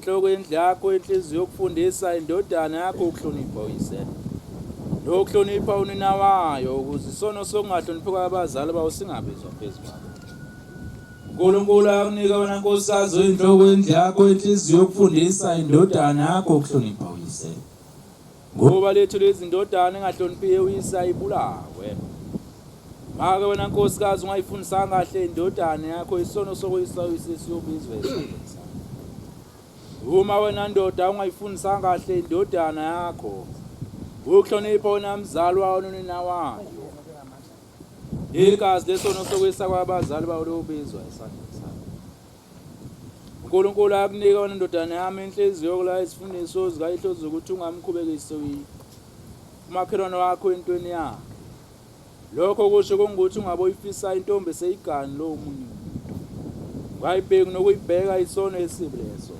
inhloko endlu yakho inhliziyo yokufundisa indodana yakho ukuhlonipha uyise nokuhlonipha unina wayo ukuze isono sokungahloniphi kwabazali bawo singabizwa phezu kwabo. uNkulunkulu akunika wena nkosikazi inhloko endlu yakho inhliziyo yokufundisa indodana yakho ukuhlonipha uyise ngoba lethu lezi ndodana engahloniphiyo uyise ayibulawe. Maka wena nkosikazi ungayifundisanga kahle indodana yakho isono sokuyisa uyise siyobizwa esandleni sakho. Uma wena ndoda ungayifundisanga kahle indodana yakho ukuhlonipha wena mzali wayo nonina wayo, igazi lesono sokuyisa kwabazali bawo lobizwa esandleni sakho. uNkulunkulu akunika wena ndodana yami inhliziyo yokula isifundiso zikayihlozi ukuthi ungamkhubekisi umakhelwane wakho entweni yakhe. Lokho kusho kungukuthi ungaboyifisa intombi eseyigani lo munye ungayibheki nokuyibheka isono esibi leso.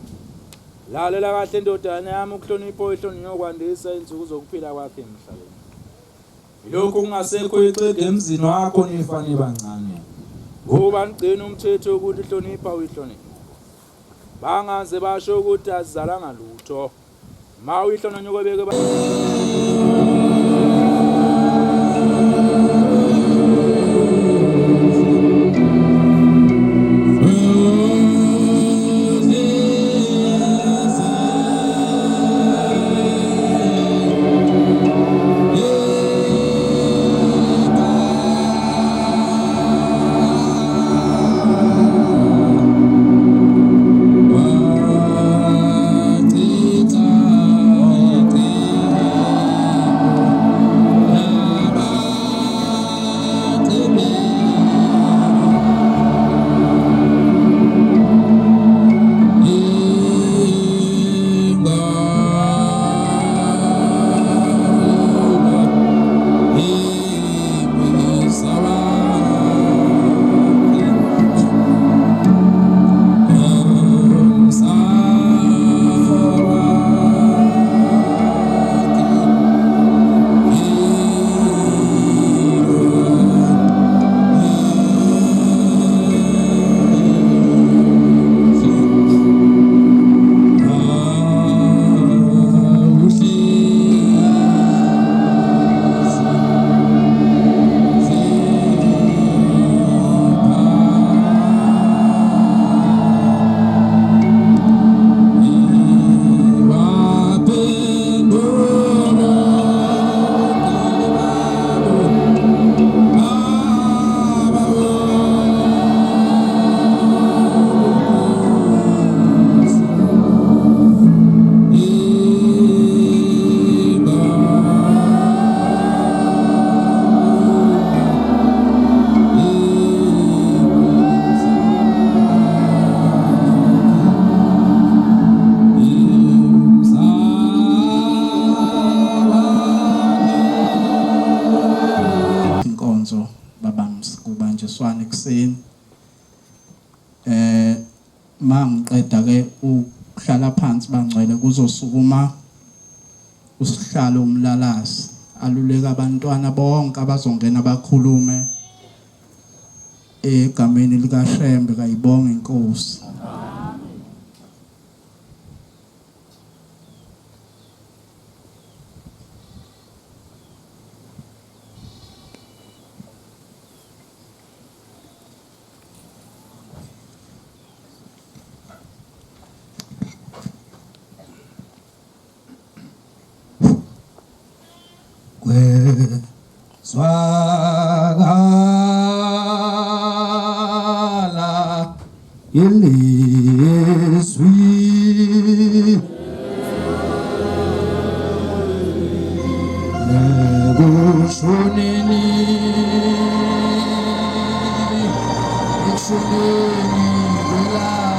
Lalela kahle ndodana yami ukuhlonipha oyihlonipha ngokwandisa insuku zokuphila kwakhe emhlabeni. Lokho kungasekho icebo emzini wakho nifane bancane ngoba nigcina umthetho ukuthi ihlonipha uyihlonipha. Bangaze basho ukuthi azizalanga lutho ma uyihlonipha ukubeke INKONZO babams kubanjiswana ekuseni. Mangiqeda ke ukuhlala phansi bangcwele kuzosukuma usihlalo umlalazi aluleka abantwana bonke abazongena bakhulume egameni likaShembe kayibonga inkosi. Swagala ilizwi nebushoneni ekushoneni kwelala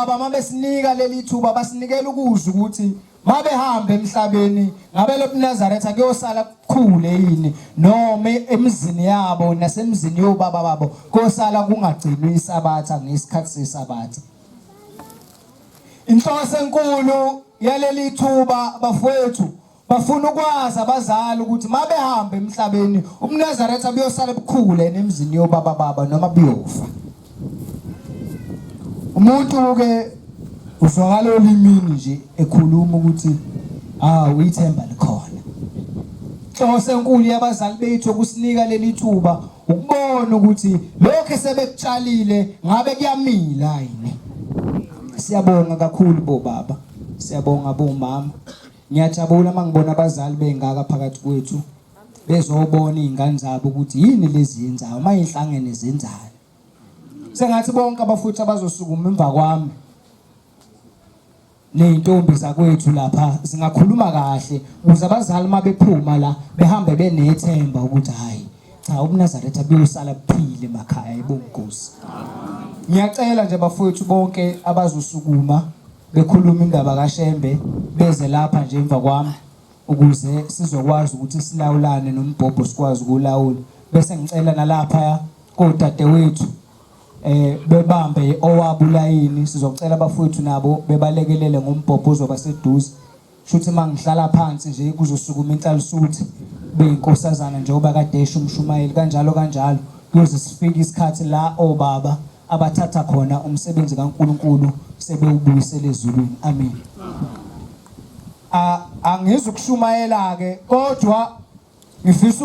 obaba mabesinika leli thuba basinikela ukuzwa ukuthi mabehambe emhlabeni ngabe lo Nazaretha kuyosala kukhule yini noma emzini yabo nasemzini yobaba babo kuyosala kungagcinwa isabatha ngesikhathi sesabatha. Inhloso enkulu yaleli thuba bafowethu bafuna ukwazi abazali ukuthi mabehambe emhlabeni umNazaretha buyosala ebukhule nemzini yobaba baba noma buyofa. Umuntu ke uzwakala olimini nje ekhuluma ukuthi uyithemba likhona. Inhloso enkulu yabazali bethu ukusinika leli thuba ukubona ukuthi lokho sebekutshalile ngabe kuyamila yini. Siyabonga kakhulu bobaba, siyabonga bomama. Ngiyajabula mangibona abazali bengaka phakathi kwethu bezobona izingane zabo ukuthi yini lezi yenzayo mayihlangene zenzayo. Sengathi bonke abafuthi abazosukuma emva kwami nezintombi zakwethu lapha singakhuluma kahle ukuze abazali mabephuma la behambe benethemba ukuthi hayi cha umNazaretha buyosala kuphile emakhaya ebonkosi. Ngiyacela nje bafowethu bonke abazosukuma bekhuluma indaba kaShembe beze lapha nje emva kwami ukuze sizokwazi ukuthi silawulane nombhobho sikwazi ukulawula. Bese ngicela nalapha kodade wethu bebambe owabulayini sizocela abafowethu nabo bebalekelele ngombhobho ozoba seduze. Shuthi mangihlala phansi nje kuzosukuma inhlalisuthi beyinkosazana njengoba kade esho umshumayeli kanjalo kuze sifike isikhathi la obaba abathatha khona umsebenzi kaNkuluNkulu sebewubuyisele ezulwini. Amen. Angizukushumayela ke kodwa ngifisa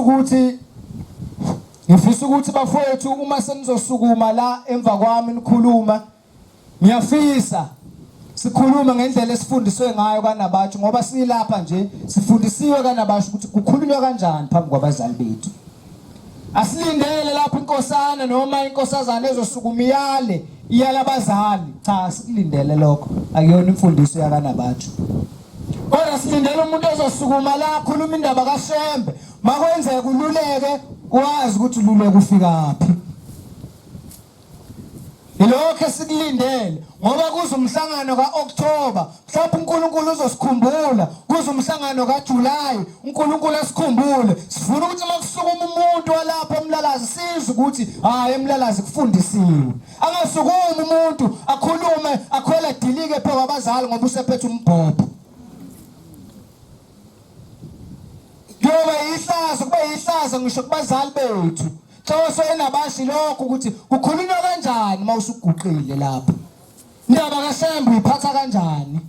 ukuthi bafowethu uma senizosukuma la emva kwami nikhuluma ngiyafisa sikhuluma ngendlela esifundiswe ngayo kaNABACHU ngoba silapha nje sifundisiwe kaNABACHU ukuthi kukhulunywa kanjani phambi kwabazali bethu. Asilindele lapho inkosana noma inkosazana ezosukuma iyala abazali. Cha sikulindele lokho akuyona imfundiso yakaNABACHU. Kodwa silindele umuntu ezosukuma la khuluma indaba kaShembe makwenzeka ululeke wazi ukuthi ululeke ufika kuphi. Ilokho esikulindele ngoba kuze umhlangano kaOctober mhlawumbe uNkulunkulu uzosikhumbula kuze umhlangano kaJuly uNkulunkulu asikhumbule sifuna ukuthi makusukuma umuntu walapha eMlalazi sizwe ukuthi eMlalazi kufundisiwe. Angasukumi umuntu akhulume akhwela dilike phe kwabazali ngoba usephethe umbhobho. Kube yihlazo ngisho kubazali bethu. Inhloso yeNABACHU lokho ukuthi kukhulunywa kanjani mawusuguqile lapha. Indaba kaShembe uyiphatha kanjani?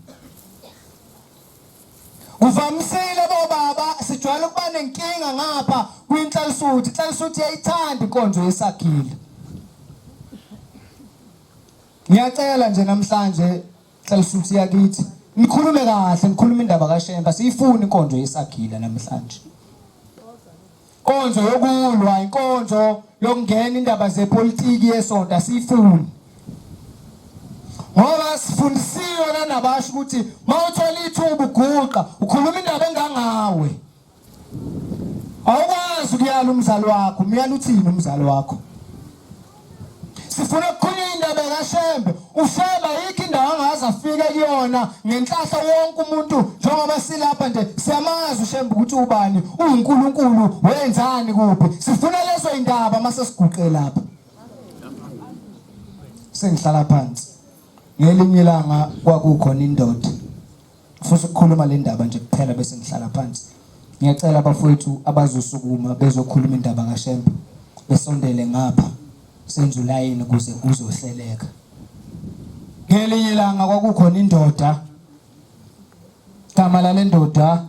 Uvamisile bobaba sijwayele ukuba nenkinga ngapha kwinhlalisuthi. Inhlalisuthi yayithanda inkonzo yesakhile. Ngiyacela nje namhlanje inhlalisuthi yakithi nikhulume kahle nikhuluma indaba kaShembe siyifuna inkonzo yesakhile namhlanje. Inkonzo yokulwa, inkonzo yokungena indaba zepolitiki yesonto asifuni. Ngoba sifundisiwe kaNABACHU ukuthi mawuthola ithuba uguqa ukhuluma indaba engangawe. Awukwazi ukuyala umzali wakho, umyala uthini umzali wakho? Sifuna ukukhulunywa indaba kaShembe. uShembe ayikho indawo angaze afike kuyona ngenhlahla wonke umuntu njengoba silapha nje siyamazi uShembe ukuthi ubani uNkulunkulu wenzani kuphi. Sifuna lezo indaba mase siguqe lapha. Sengihlala phansi ngelinye ilanga kwakukhona indoda futhi ukukhuluma le ndaba nje kuphela bese ngihlala phansi. Ngiyacela abafowethu abazosukuma bezokhuluma indaba kaShembe besondele ngapha senze ulayini ukuze kuzohleleka. Ngelinye ilanga kwakukhona indoda igama lale ndoda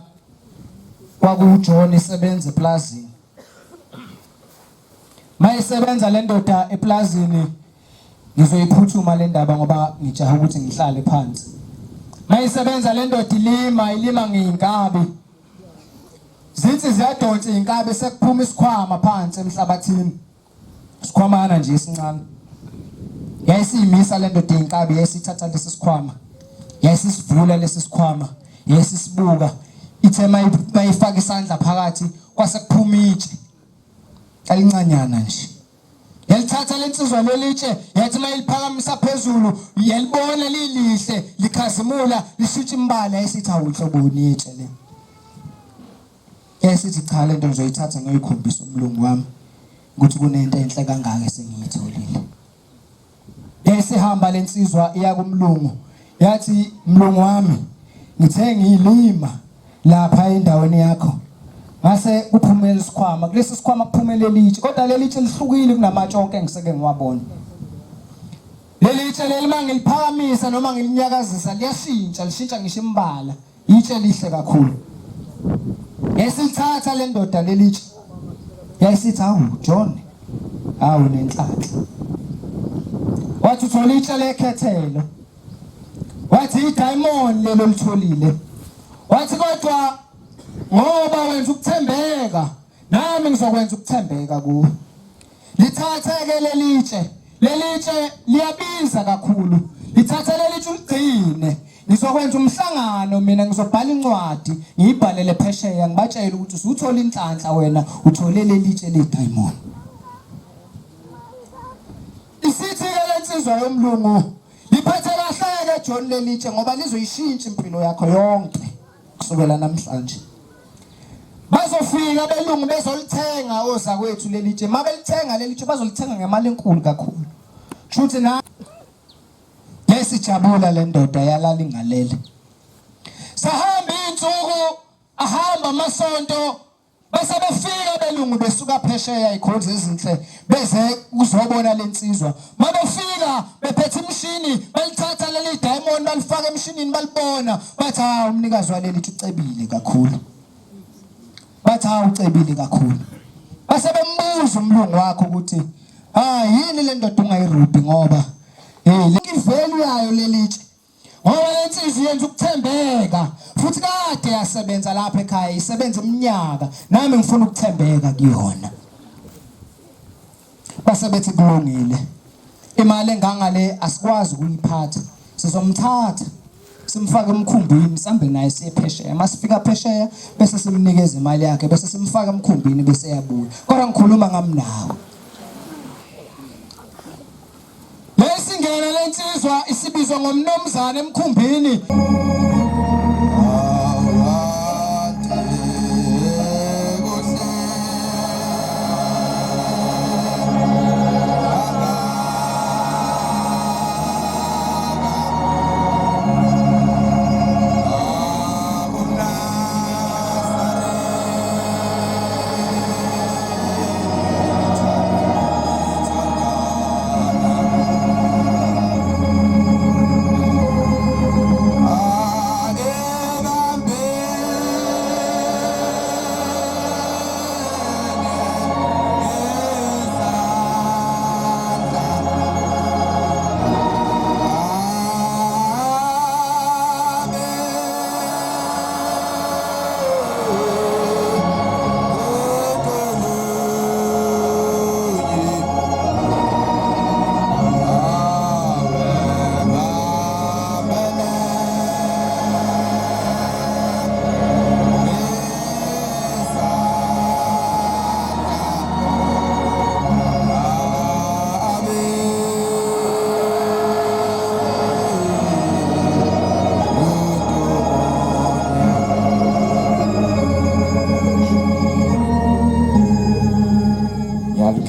kwakuJohn isebenza eplazini. Mayisebenza le ndoda eplazini ngizoyiphuthuma le ndaba ngoba ngijaha ukuthi ngihlale phansi. Mayisebenza le ndoda ilima ngeinkabi. Zithi ziyadonsa inkabi sekuphuma isikhwama phansi emhlabathini. Isikhwamana nje esincane. Yayisiyimisa le ndoda inkabi yayisithatha lesi sikhwama. Yayisivula lesi sikhwama, yayisibuka. Ithe mayifaka isandla phakathi kwasekuphuma itshe. Alincanyana nje. yalithatha lensizwa lelitshe yathi mayiliphakamisa phezulu yalibona lilihle likhazimula lishutsha imbala esithi awuhloboni itshe le esithi cha lento ngizoyithatha ngiyikhombisa umlungu wami ukuthi kunento enhle kangaka esengiyitholile esihamba lensizwa iya kumlungu yathi mlungu wami ngithe ngiyilima lapha endaweni yakho ngase kuphumela isikhwama kulesi sikhwama kuphumela lelitshe kodwa lelitshe lihlukile kunamatshonke engiseke ngiwabona lelitshe lelima ngiliphakamisa noma ngilinyakazisa liyashintsha lishintsha ngisho imbala itshe lihle kakhulu esilithatha le ndoda lelitshe yayisithi awu John awu nenhlanhla wathi uthola itshe lekhethelo wathi idiamond lelo litholile wathi kodwa ngoba wenza ukuthembeka nami ngizokwenza ukuthembeka kuwe lithatheke lelitshe liyabiza kakhulu lithathe lelitshe uligcine ngizokwenza umhlangano mina ngizobhala incwadi ngiyibhalele phesheya ngibatshela ukuthi usuthola inhlanhla wena uthole lelitshe lediamond isithi ke lensizwa yomlungu liphethe kahleke John lelitshe ngoba lizoyishintsha impilo yakho yonke kusukela namhlanje bazofika belungu bezolithenga ozakwethu lelitshe mabelithenga lelitshe bazolithenga ngemali enkulu kakhulu futhi na yesijabula le ndoda yalala ingalele sahamba insuku ahamba amasonto bese befika belungu besuka phesheya ikhonzo ezinhle beze uzobona lensizwa mabefika bephethe imshini balithatha leli diamond balifaka emshinini balibona bathi umnikazi waleli ucebile kakhulu bathi ucebile kakhulu base bembuza umlungu wakho ukuthi yini le ndoda ungayirudi ngoba value yayo lelitshe ngoba lensizwa yenza ukuthembeka futhi kade yasebenza lapha ekhaya isebenza iminyaka nami ngifuna ukuthembeka kuyona base bethi kulungile imali engangale asikwazi ukuyiphatha sizomthatha simfaka emkhumbini sihambe naye siye phesheya masifika phesheya bese simnikeza imali yakhe bese simfaka emkhumbini bese yabuya kodwa ngikhuluma ngamnawo lesingena lensizwa isibizwa ngomnomzana emkhumbini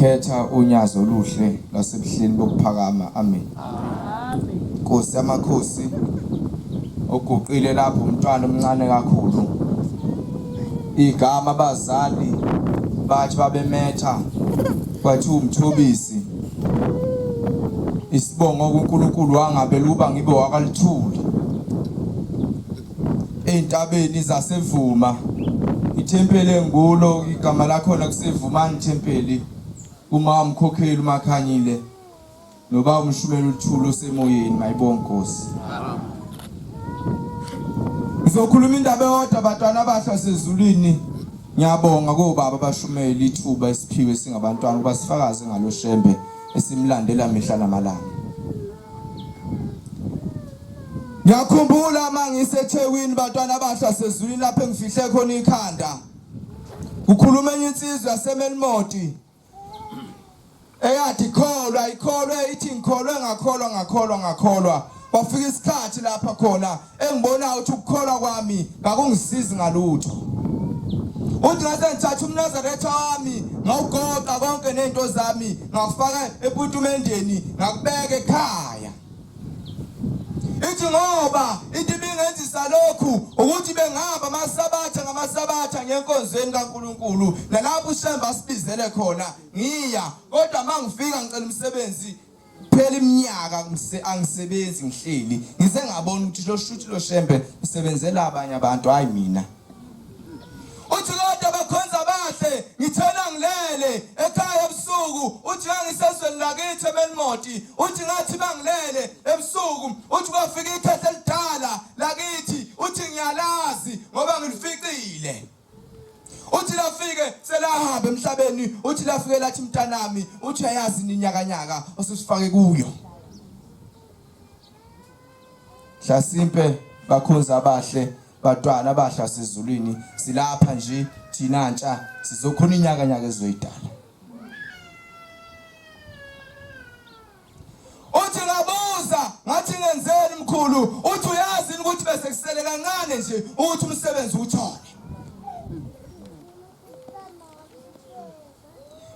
Khetha unyazo oluhle lasebuhleni bokuphakama amen Nkosi yamakhosi oguqile lapho umntwana omncane kakhulu igama abazali bathi babemetha kwathi umthobisi isibongo kuNkulunkulu wangabe luba ngibe wakalithula entabeni zasevuma ithempeli engulo igama lakho kusevumani ithempeli uma umkhokheli umakhanyile noba umshumela uthula usemoyeni mayibonke Nkosi Ngizokhuluma indaba eyodwa abantwana abahla sezulwini ngiyabonga kobaba abashumela ithuba esiphiwe singabantwana kuba sifakaze ngaloshembe esimlandela mihla namalanga Ngiyakhumbula mangiseThekwini bantwana abahla sezulwini lapho engifihle khona ikhanda kukhuluma enye insizwe yaseMelmoti eyathi ikholwe ithi ngikholwe ngakholwa wafika isikhathi lapha khona engibona ukuthi ukukholwa kwami ngakungisizi ngalutho uthi ngase ngithatha umNazaretha wami ngawugoqa konke nezinto zami ngafaka eputumendeni ngakubeka ekhaya ithi ngoba ithi bingenzisa lokhu ukuthi bengihamba ngamasabatha ngenkonzweni kaNkuluNkulu nalapho uShemba asibizele khona ngiya kodwa mangifika ngicela umsebenzi phela iminyaka angisebenzi ngihleli ngize ngabona ukuthi lo Shembe usebenzela abanye abantu hayi mina uthi kodwa bakhonza bahle ngithena ngilele ekhaya ebusuku uthi ngangisezweni lakithi eMelmoti uthi ngathi bangilele ebusuku uthi kwafika ikhehla elidala lakithi uthi ngiyalazi ngoba ngilificile uthi lafike selahamba emhlabeni uthi lafike lathi mntanami uthi ayazi ninyakanyaka osusifake kuyo Hlasimpe bakhonza bahle batwana abahla sezulwini silapha nje thina ntsha sizokhona inyakanyaka ezoyidala uthi ngabuza ngathi ngenzeni mkhulu uthi uyazi ukuthi bese kusele kancane nje ukuthi umsebenzi uthole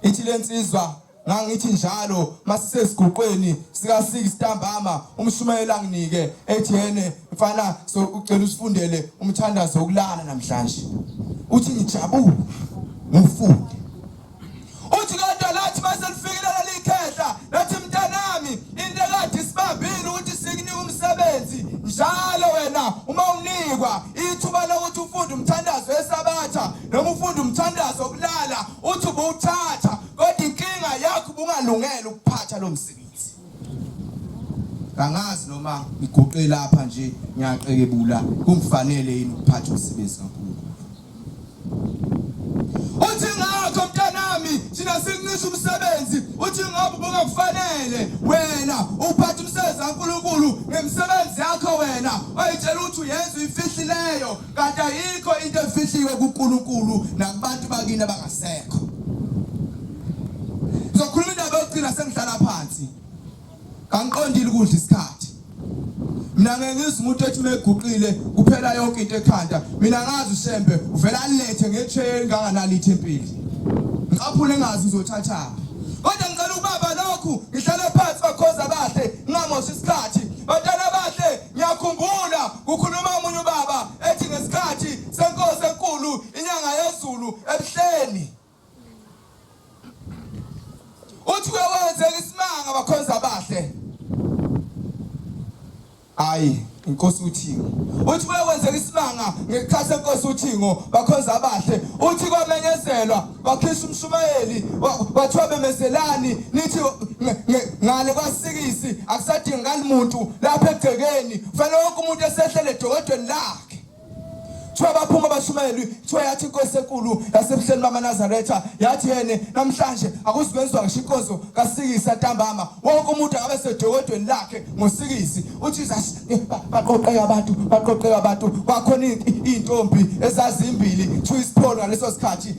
ithi lensizwa ngangithi njalo masisesiguqweni sika 6 ntambama umshumayela anginike ethi yene mfana so ucela usifundele umthandazo wokulala namhlanje uthi ngijabule ngifunde uthi kodwa lathi maselifikile lelikhehla lathi mntanami into ekade sibambile ukuthi sikunika umsebenzi njalo wena uma unikwa ithuba lokuthi ufunde umthandazo wesabatha noma ufunde umthandazo wokulala uthi ubuthatha kodwa inkinga yakho bungalungela ukuphatha lo msebenzi angazi noma ngiguqe lapha nje ngiyaqekebula kungifanele yini ukuphatha umsebenzi kaNkulunkulu uthi ngakho mntanami sina sikunisha umsebenzi uthi ngoba bungakufanele wena uphathe umsebenzi kaNkulunkulu ngemsebenzi yakho wena ayitshela ukuthi uyenza ifihlileyo kanti ayikho into efihliwe kuNkulunkulu nakubantu bakini abangasekho zokhuluma indaba yokugcina sengihlala phansi kangiqondile ukudla isikhathi mina ngengizwe umuntu ethi meguqile kuphela yonke into ekhanda mina ngazi uShembe uvela alethe ngechair enganganalithi empili ngicaphule ngazi uzothatha kodwa ngicela ubaba lokhu ngihlale phansi bakhoza bahle ngingamosha isikhathi batana bahle ngiyakhumbula kukhuluma umunye ubaba ethi ngesikhathi senkosi enkulu inyanga yezulu ebuhleni uthi kwenzeka isimanga bakhonza bahle hayi inkosi uThingo uthi kwenzeka isimanga ngekhathi enkosi uThingo bakhonza bahle uthi kwamenyezelwa bakhisha umshumayeli bathiwa bemezelani nithi ngale kwasikisi akusadingakali umuntu lapha egcekeni kufanele wonke umuntu esehlele edokodweni lakhe thiwa baphuma abashumayeli thiwa yathi inkosi enkulu yasebuhleni bamaNazaretha yathi yene namhlanje akuzikwenziwa ngisho inkonzo kasikisi ntambama wonke umuntu akabe sedokodweni lakhe ngosikisi uthi baqoqeka abantu kwakhona intombi ezazimbili thiwa isipholo ngaleso sikhathi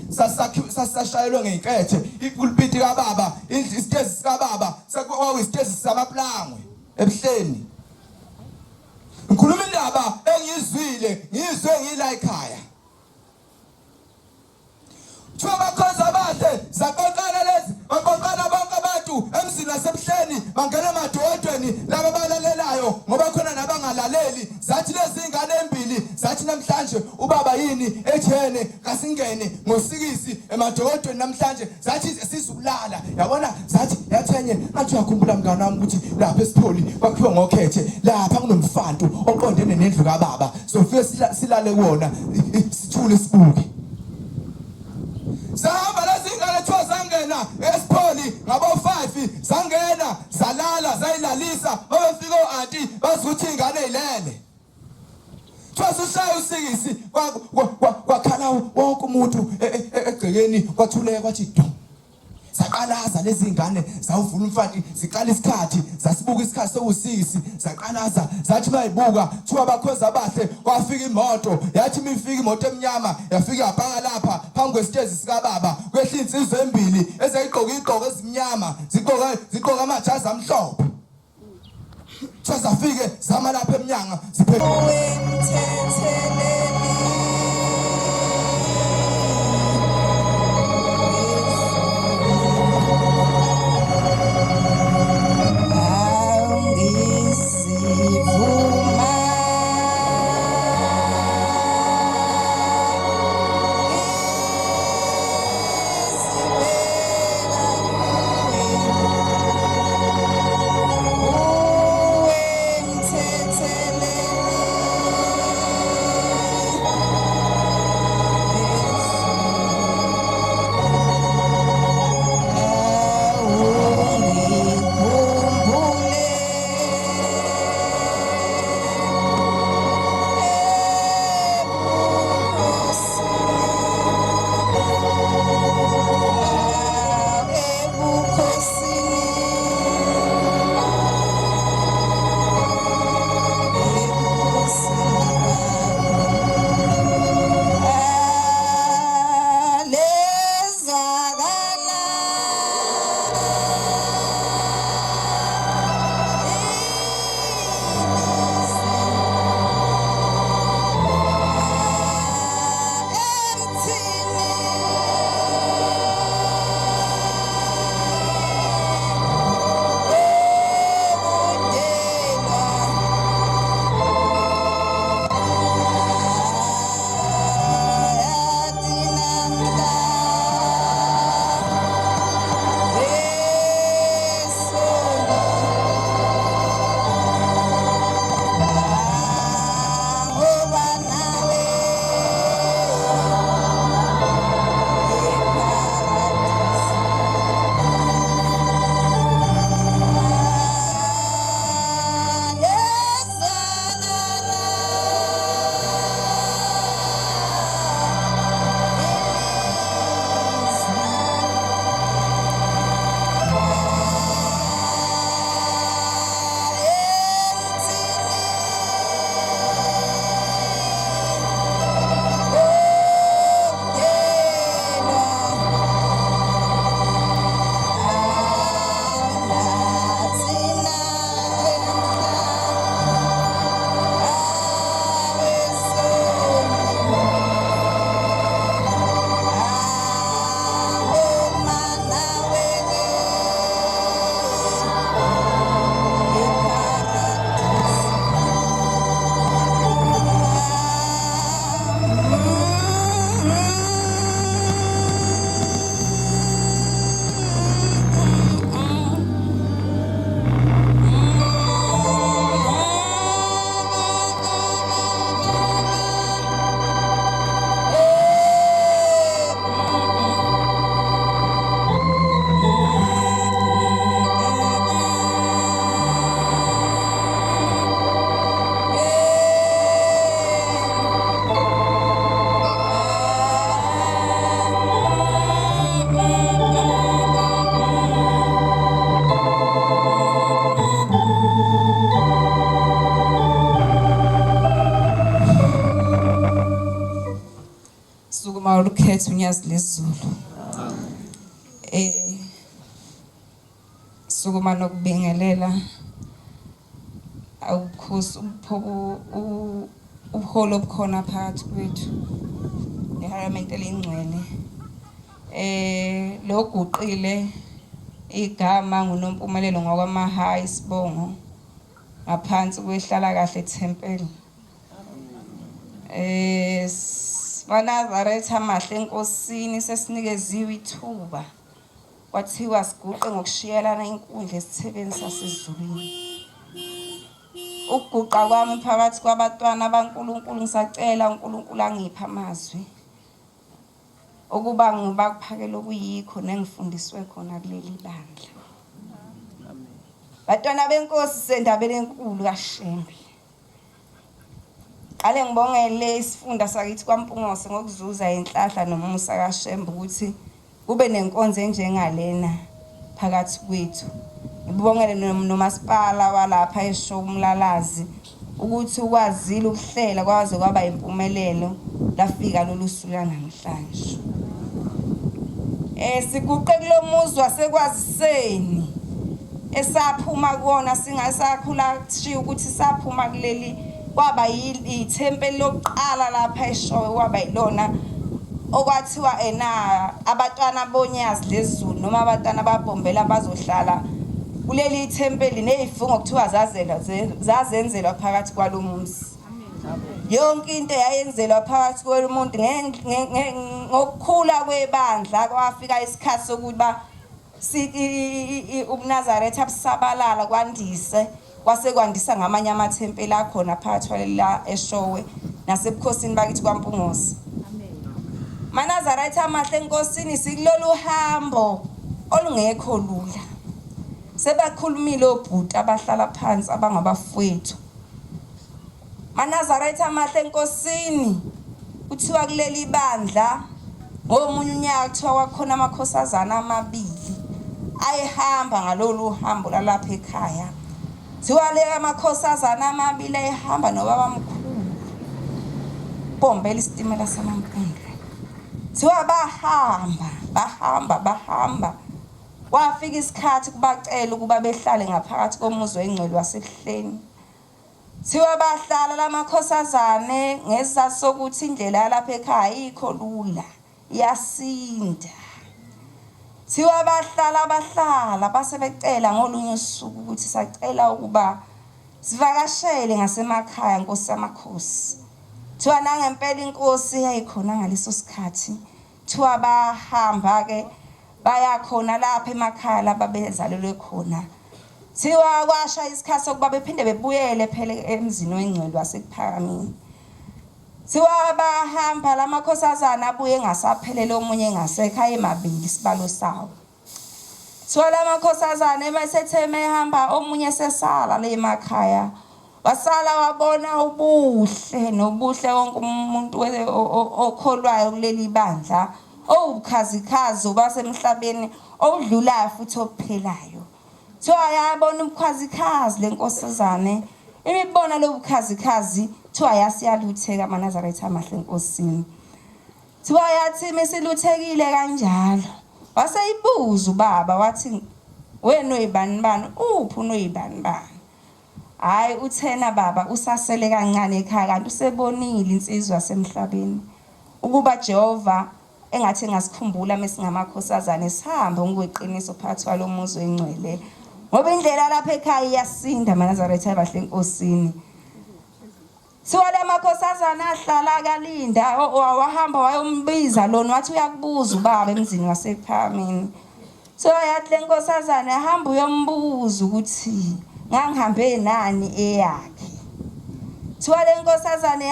sasashayelwe ngenkethe ipulpiti kaBaba isitezi sikaBaba sekwawisitezi samaplangwe ebuhleni ngikhuluma indaba engiyizwile ngizwe ngila ekhaya thiwa bakhonza bahle saqoqana lezi baqoqana bonke abantu emzini nasebuhleni bangena emadodeni laba balalelayo ngoba khona nabangalaleli zathi lezi ingane embili zathi namhlanje ubaba yini ethene kasingene ngosikisi emadodeni namhlanje zathi sizokulala yabona zathi yathenye athi uyakhumbula mngane wami ukuthi lapha esipholi kwakhiwe ngokhethe lapha kunomfantu oqondene nendlu kaBaba sofike silale kuona sithule sibuke sahamba lazingane thiwa zangena esipholi ngabo 5 zangena zalala zayilalisa babefika oanti bazuthi ingane ilele thiwa sushaya usikisi kwakhala wonke umuntu egcekeni kwathuleka kwathi do Saqalaza lezi ngane zawuvula umfati ziqala isikhathi zasibuka isikhathi sokusisi zaqalaza zathi mayibuka thiwa abakhozi abahle kwafika imoto yathi mifika imoto emnyama yafika yabhanga lapha phambi kwesitezi sika baba kwehla insizwe embili ezayigqoka igqoko ezimnyama ziqoka amajazi amhlophe zafike zama lapha eminyanga Ukhetha unyazi lezulu sukuma nokubingelela awukhosi ubuholo obukhona phakathi kwethu eHaramente elingcwele loguqile igama nguNompumelelo ngokwamahayi isibongo ngaphansi kwehlala kahle eThempeli Nazaretha amahle enkosini sesinikeziwe ithuba kwathiwa siguqe ngokushiyelana inkundla esithebeni sasezulwini ukuguqa kwami phakathi kwabatwana baNkulunkulu ngisacela uNkulunkulu angipha amazwi ukuba ngiba kuphakela okuyikho nengifundiswe khona kuleli bandla batwana benkosi sendabeni enkulu kaShembe Ale ngibongele isifunda sakithi kwaMpungose ngokuzuza inhlahla nomusa kaShembe ukuthi kube nenkonzo enjengalena phakathi kwethu. Ngibongele nomasipala walapha eShowe uMlalazi ukuthi ukwazile ukuhlela kwaze kwaba impumelelo lafika lolu suku namhlanje. Siguqe kulomuzi wasekwaziseni esaphuma kuona singasakhula kushiya ukuthi saphuma kuleli kwaba ithempeli lokuqala lapha eShowe kwaba yilona okwathiwa abantwana bonyazi lezulu noma abantwana babombela bazohlala kuleli ithempeli nezifungo kuthiwa zazenzelwa phakathi kwalomuzi. Yonke into yayenzelwa phakathi kwemuntu ngokukhula kwebandla kwafika isikhathi sokuba uNazaretha abusabalala kwandise kwasekwandisa ngamanye amathempeli akhona phakathi kwalela eShowe nasebukhosini bakithi kwaMpunguzi. MaNazaretha amahle enkosini sikulolu hambo olungekho lula. Sebakhulumile obhuti abahlala phansi abangabafowethu. MaNazaretha amahle enkosini kuthiwa kuleli bandla ngomunye unyaka kuthiwa kwakhona amakhosazana amabili ayehamba ngalolu hambo lalapha ekhaya. Thiwa le amakhosazana amabili ayehamba nobaba mkhulu bombela isitimela samampundla. Thiwa bahamba wafika isikhathi kubacela ukuba behlale ngaphakathi komuzi weNgcwele wasebuhleni. Thiwa bahlala lamakhosazane ngesizathu sokuthi indlela yalapha ekhaya ayikho lula yasinda. Thiwa bahlala base becela ngolunye usuku ukuthi sacela ukuba sivakashele ngasemakhaya Nkosi yamakhosi. Thiwa nangempela inkosi yayikhona ngaleso sikhathi. Thiwa bahamba ke baya khona lapha emakhaya lababezalelwe khona. Thiwa kwasha isikhathi sokuba bephinde bebuyele phela emzini weNgcwele wasekuphakameni. Thiwa bahamba lamakhosazana abuye ngasaphelele omunye ngasekhaya emabili isibalo sawo. Thiwa lamakhosazana emasetheme ehamba omunye sesala le emakhaya. Wasala wabona ubuhle nobuhle wonke umuntu okholwayo kuleli bandla obukhazikhazi basemhlabeni odlulayo futhi ophelayo. Thiwa yabona ubukhazikhazi lenkosazane imibona lobukhazikhazi thiwa yasiyalutheka MaNazaretha amahle enkosini. Thiwa yathi mesiluthekile kanjalo waseyibuza ubaba wathi wena uyibani bani uphi unoyibani bani. Hayi uthena baba usasele kancane ekhaya kanti usebonile insizwa yasemhlabeni ukuba Jehova engathi engasikhumbula mesingamakhosazane sihambe ngokweqiniso phakathi kwalomuzi weNgcwele ngoba indlela lapha ekhaya iyasinda MaNazaretha abahle enkosini. Thiwa lamakhosazana ahlala kalinda wahamba wayombiza lona wathi uyakubuza ubaba emzini wasephamini. Thiwa yathi lenkosazana yahamba uyombuza ukuthi ngangihambe nani eyakhe. Thiwa lenkosazana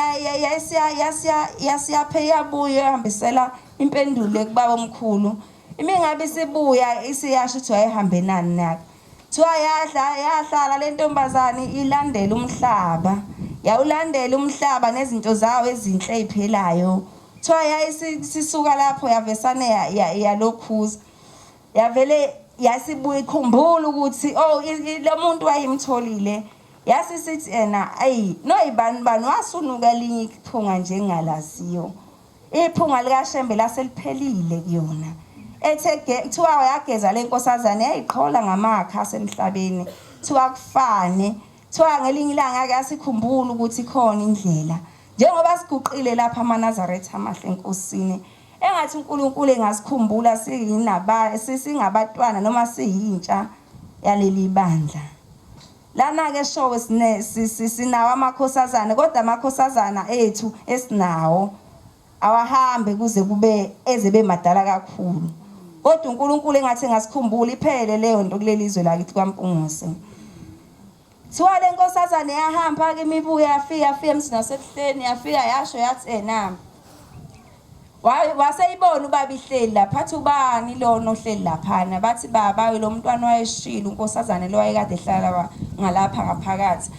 yasiyaphe yabuya ehambisela impendulo kubaba omkhulu. Imingabe isibuya isiyasho ukuthi wayehambe nani nakhe. Thiwa yahlala le ntombazane ilandela umhlaba. Yawulandela umhlaba nezinto zawo ezinhle eziphelayo. Thiwa yayisisuka lapho yavesane yalokhuza. Yavele yasibuya ikhumbula ukuthi lo muntu wayimtholile. Yasisithi ayi noyibani bani wasunuka elinye iphunga njengalaziyo. Iphunga likaShembe laseliphelile kuyona. Thiwa yageza lenkosazane yayiqhola ngamakha asemhlabeni. Thiwa kufane. Thiwa ngelinye ilanga ake asikhumbula ukuthi khona indlela. Njengoba siguqile lapha MaNazaretha amahle enkosini. Engathi uNkulunkulu engasikhumbula singabatwana noma siyintsha yaleli bandla. Lana ke showe sinawo amakhosazana kodwa amakhosazana ethu esinawo awahambe kuze kube ezebe madala kakhulu. Kodwa uNkulunkulu engathi engasikhumbula iphele leyo nto kuleli izwe lakithi kwaMpunguzi. Thiwa lenkosazana yahamba ke imibuya yafika emzini wasebuhleni yafika yasho yathi waseyibona ubaba ihleli lapha athi ubani lona ohleli laphana bathi baba lo mntwana wayeshila unkosazane lo wayekade ehlala ngalapha ngaphakathi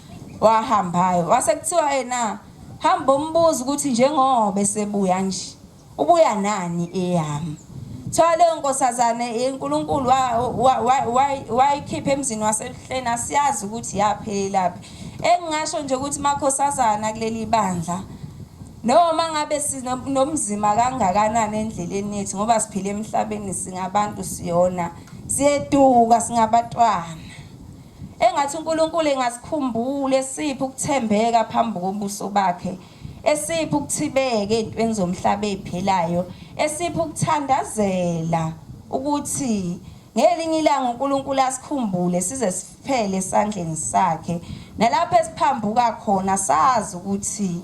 wahambayo wasekuthiwa hamba umbuzo ukuthi njengoba esebuya nje ubuya nani eyami. Leyo nkosazane uNkulunkulu wayikhipha emzini wasehleni asiyazi ukuthi yaphelaphi. Engingasho nje ukuthi makhosazana kuleli bandla noma ngabe sinomzima kangakanani endleleni yethu ngoba siphila emhlabeni singabantu siyona siyeduka singabatwana. Engathi uNkulunkulu engasikhumbula esipho ukuthembeka phambi kobuso bakhe, esipho ukuthibeka ezintweni zomhlaba eziphelayo, esipho ukuthandazela ukuthi ngelinye ilanga uNkulunkulu asikhumbule size siphele esandleni sakhe. Nalapho esiphambuka khona sazi ukuthi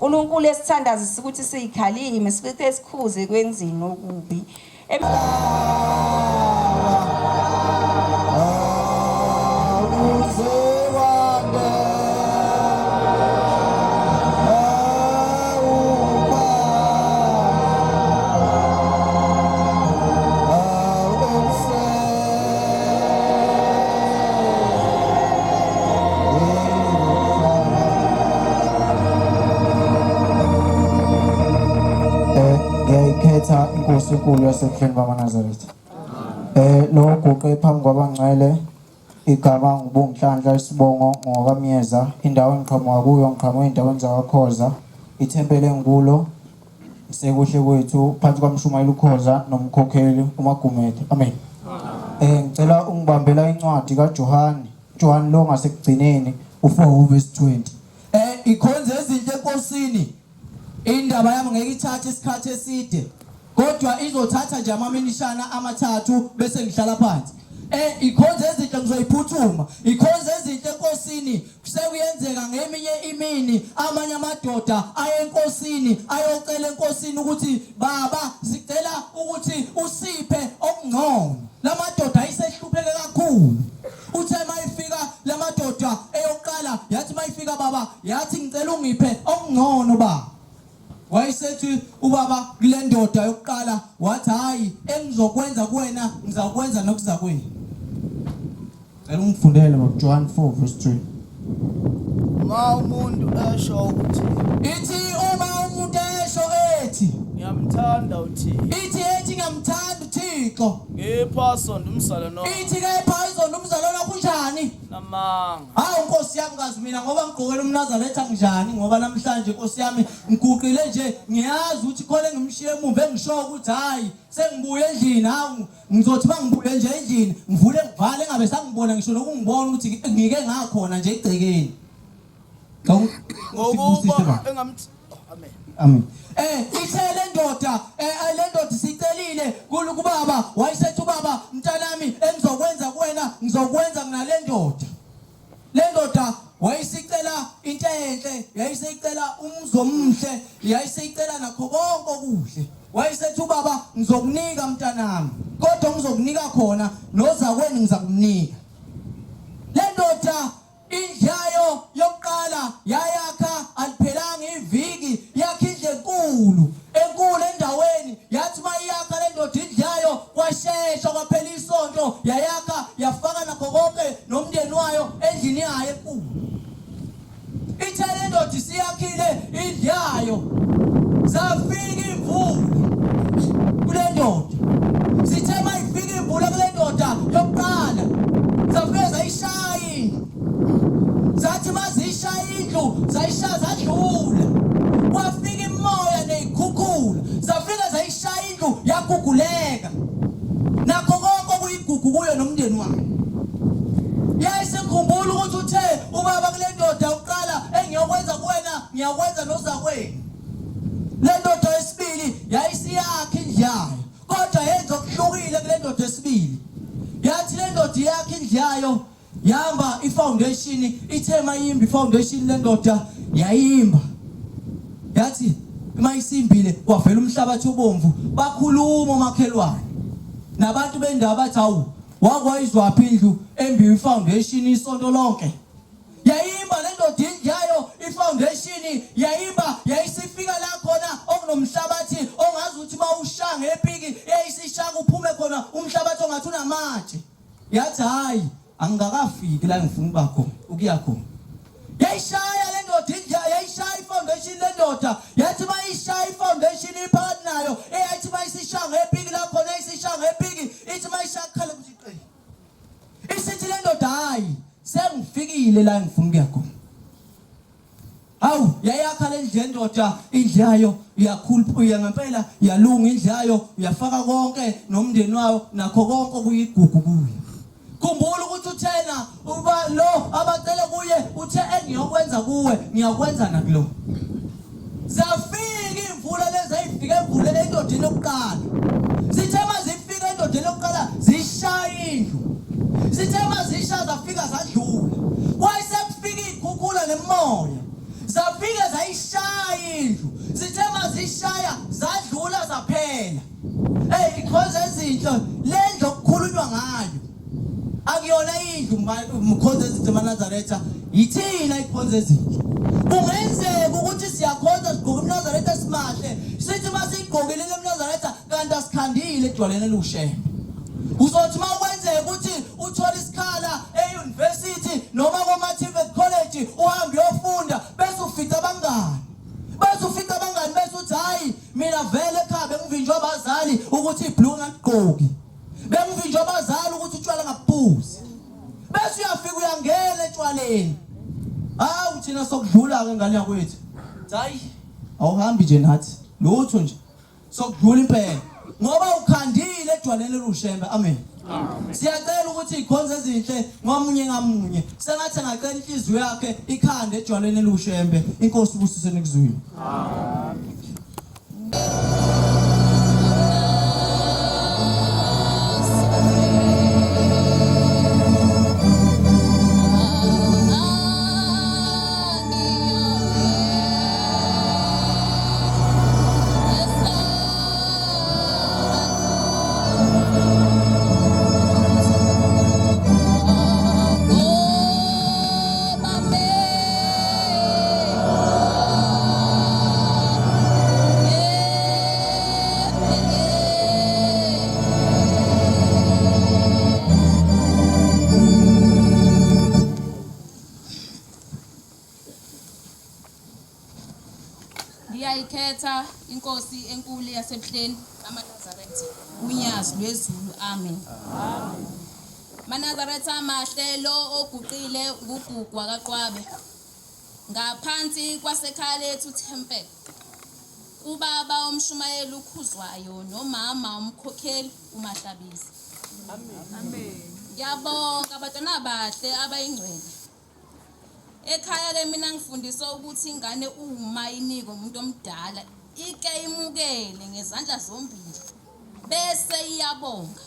uNkulunkulu esithandazisa ukuthi siyikhalime sifithi esikhuze kwenzini okubi. ngiyayikhetha inkosi enkulu yasebuhleni bamaNazaretha. Lo guqe phambi kwabangcwele igama ngubunhlanhla isibongo ngokamyeza indawo engiqhamuka kuyo ngiqhamuka endaweni zakwaKhoza ithempeli engikulo sekuhle kwethu phansi kwamshumayeli uKhoza nomkhokheli uMagumede. Amen. Ngicela ungibambela incwadi kaJohani lo ngasekugcineni u4:20. Ikhonze ezinhle enkosini. Indaba yami ngeke ithathe isikhathi eside. Kodwa izothatha nje amaminishana amathathu bese ngihlala phansi. Ikhonze ezinhle ngizoyiphuthuma. Ikhonze ezinhle enkosini sekuyenzeka ngeminye imini amanye amadoda ayenkosini ayocela enkosini ukuthi baba sicela ukuthi usiphe okungcono. Lamadoda ayisehlupheke kakhulu. Uthe mayifika lamadoda eyoqala yathi mayifika baba yathi ngicela ungiphe okungcono baba. Wayesethi ubaba kule ndoda yokuqala wathi hayi engizokwenza kuwena ngizakwenza nokuzakwini. Cela ungifundele ngoJohn 4:3. Ma umuntu esho ukuthi Ithi uma umuntu esho ethi ngiyamthanda uThixo. Ithi ethi ngiyamthanda uThixo. Ngepha sonto umzalwane Ithi kepha izona umzalwane kunjani? namanga. Hawu Nkosi yami kazi mina ngoba ngigqokela umNazaretha njani ngoba namhlanje Nkosi yami ngiguqile nje ngiyazi ukuthi khona ngimshiye emuva engisho ukuthi hayi sengibuye endlini. Hawu ngizothi bangibuye nje endlini ngivule ngivale ngabe sangibona ngisho nokungibona ukuthi ngike ngakhona nje egcekeni. Ngokuba amen. Amen. Ithele ndoda le ndoda sicelile kubaba wayesethi ubaba mntanami engizokwenza kuwena ngizokwenza kunale ndoda. Le ndoda wayisicela into enhle yayisicela umzomhle yayisicela nakho konke okuhle. Wayesethi ubaba ngizokunika mntanami kodwa ngizokunika khona nozakweni ngizakunika. Le ndoda indlayo yokuqala yayakha aliphelanga iviki yakhe indle enkulu endaweni yathi mayiyakha le ndoda indlayo kwashesha kwaphela isonto yayakha yafaka nakho konke nomndeni wayo endlini yayo enkulu. Ithe le ndoda isiyakhile indlayo zafika imvula kule ndoda. Sithe mayifika imvula kule ndoda yokuqala zafika zayishaya indlu. Zathi mazishaya indlu zayishaya zadlula. Kwafika imoya nezikhukhula zafika zayishaya indlu yaguguleka. Nakho konke kuyigugu kuyo nomndeni wakhe. Yayisekhumbula ukuthi uthe ubaba kule ndoda yokuqala engiyokwenza kuwena ngiyakwenza nozakweni. Le ndoda yesibili yayisiyakha indlayo kodwa yenza okuhlukile kule ndoda yesibili. Yathi le ndoda yakhe indlayo yamba ifoundation ithe mayimba ifoundation le ndoda yayimba. Yathi mayisimbile kwavela umhlabathi obomvu bakhuluma omakhelwane. Nabantu bendawo bathi hawu wakwayizwaphi indlu embi ifoundation isonto lonke. Yayimba le ndoda indlayo ifoundation yayimba yayisifika la khona okunomhlabathi ongazi ukuthi mawushanga epiki eyisishaka uphume khona umhlabathi ongathi unamatshe. Yathi hayi angakafiki la ngifuna uba khona ukuya khona. Yayishaya le ndoda indlayo yayishaya ifoundation le ndoda yathi mayishaya ifoundation iphakathi nayo eyathi mayisishanga epiki la khona ngifikile la ngifuna ukuya khona. Hawu yayakha le ndle ndoda idlayo uyakhuluphuya ngempela yalunga idlayo uyafaka konke nomndeni wayo nakho konke kuyigugu kuyo. Khumbula ukuthi uthena uba lo abacela kuye uthe engiyokwenza kuwe ngiyakwenza nakulo. Zafika imvula lezi ayifike emvulele endodeni yokuqala. Zithe mazifika endodeni yokuqala zishaya indlu. Zithe mazisha zafika zadlula. Kwayisekufika ikhukhula nemoya. Zafika zayishaya indlu. Zithe mazishaya zadlula zaphela. Ikhonzo ezinhle lendlu okukhulunywa ngayo. Akuyona indlu mkhonzo ezinhle maNazaretha yithina ikhonzo ezinhle. Kungenzeka ukuthi siyakhonza sigqoka iNazaretha simahle sithi masiyigqokile leNazaretha kanti asikhandile ejwaleni elushembe. Uzothi makwenzeka ukuthi uthola isikhala euniversity noma kuma-TVET college uhambe uyofunda bese ufica abangani. Bese uthi hayi mina vele ekhaya bengivinjwa abazali ukuthi iblue ngagqoki. Bengivinjwa abazali ukuthi utshwala ngaphuzi. Bese uyafika uyangena etshwaleni. Hawu thina sokudlula ke ngane yakwethu. Hayi awuhambi nje nathi lutho nje. Sokudlula impela. Ngoba ukhandile ejwaleni elushembe. Amen. Siyacela ukuthi ikhonzo ezinhle ngomunye ngamunye sengathi ngacela inhliziyo yakhe ikhande ejwaleni elushembe. Inkosi ubusiseni kuzwini. Amen. Ngiyayikhetha inkosi enkulu yasebuhleni amaNazaretha unyazi lwezulu. Amen. MaNazaretha amahle lo oguqile ngugugwa kaQwabe ngaphansi kwasekhaya lethu Thempele. Ubaba umshumayeli ukhuzwayo nomama umkhokheli uMahlabisi. Amen. Ngiyabonga abantwana abahle abayingcwele. Ekhaya le mina ngifundiswa ukuthi ingane uma inika umuntu omdala ike imukele ngezandla zombili bese iyabonga.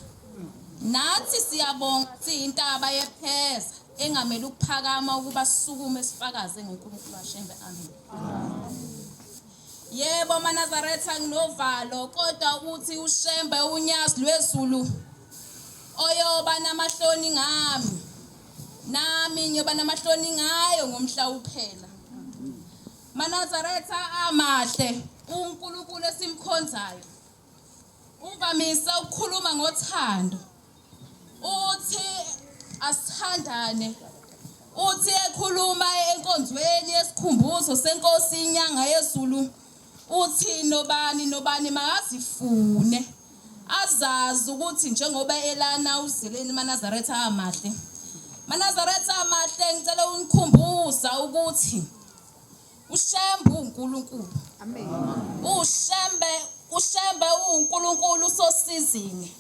Nathi siyabonga siyintaba yepheza engamele ukuphakama ukuba sisukume sifakaze ngoNkulunkulu washembe. Amen. Yebo maNazaretha nginovalo kodwa uthi ushembe unyazi lwezulu oyoba namahloni ngami. Nami ngiyoba namahloni ngayo ngomhla uphela. MaNazaretha amahle uNkulunkulu esimkhonzayo uvamisa ukukhuluma ngothando. Uthi asithandane. Uthi ekhuluma enkonzweni yesikhumbuzo senkosi inyanga yezulu. Uthi nobani makazifune azazi ukuthi njengoba elana uzeleni maNazaretha amahle. MaNazaretha amahle ngicela unikhumbuza ukuthi ushembe uNkulunkulu. Amen. Ushembe uNkulunkulu sosizini.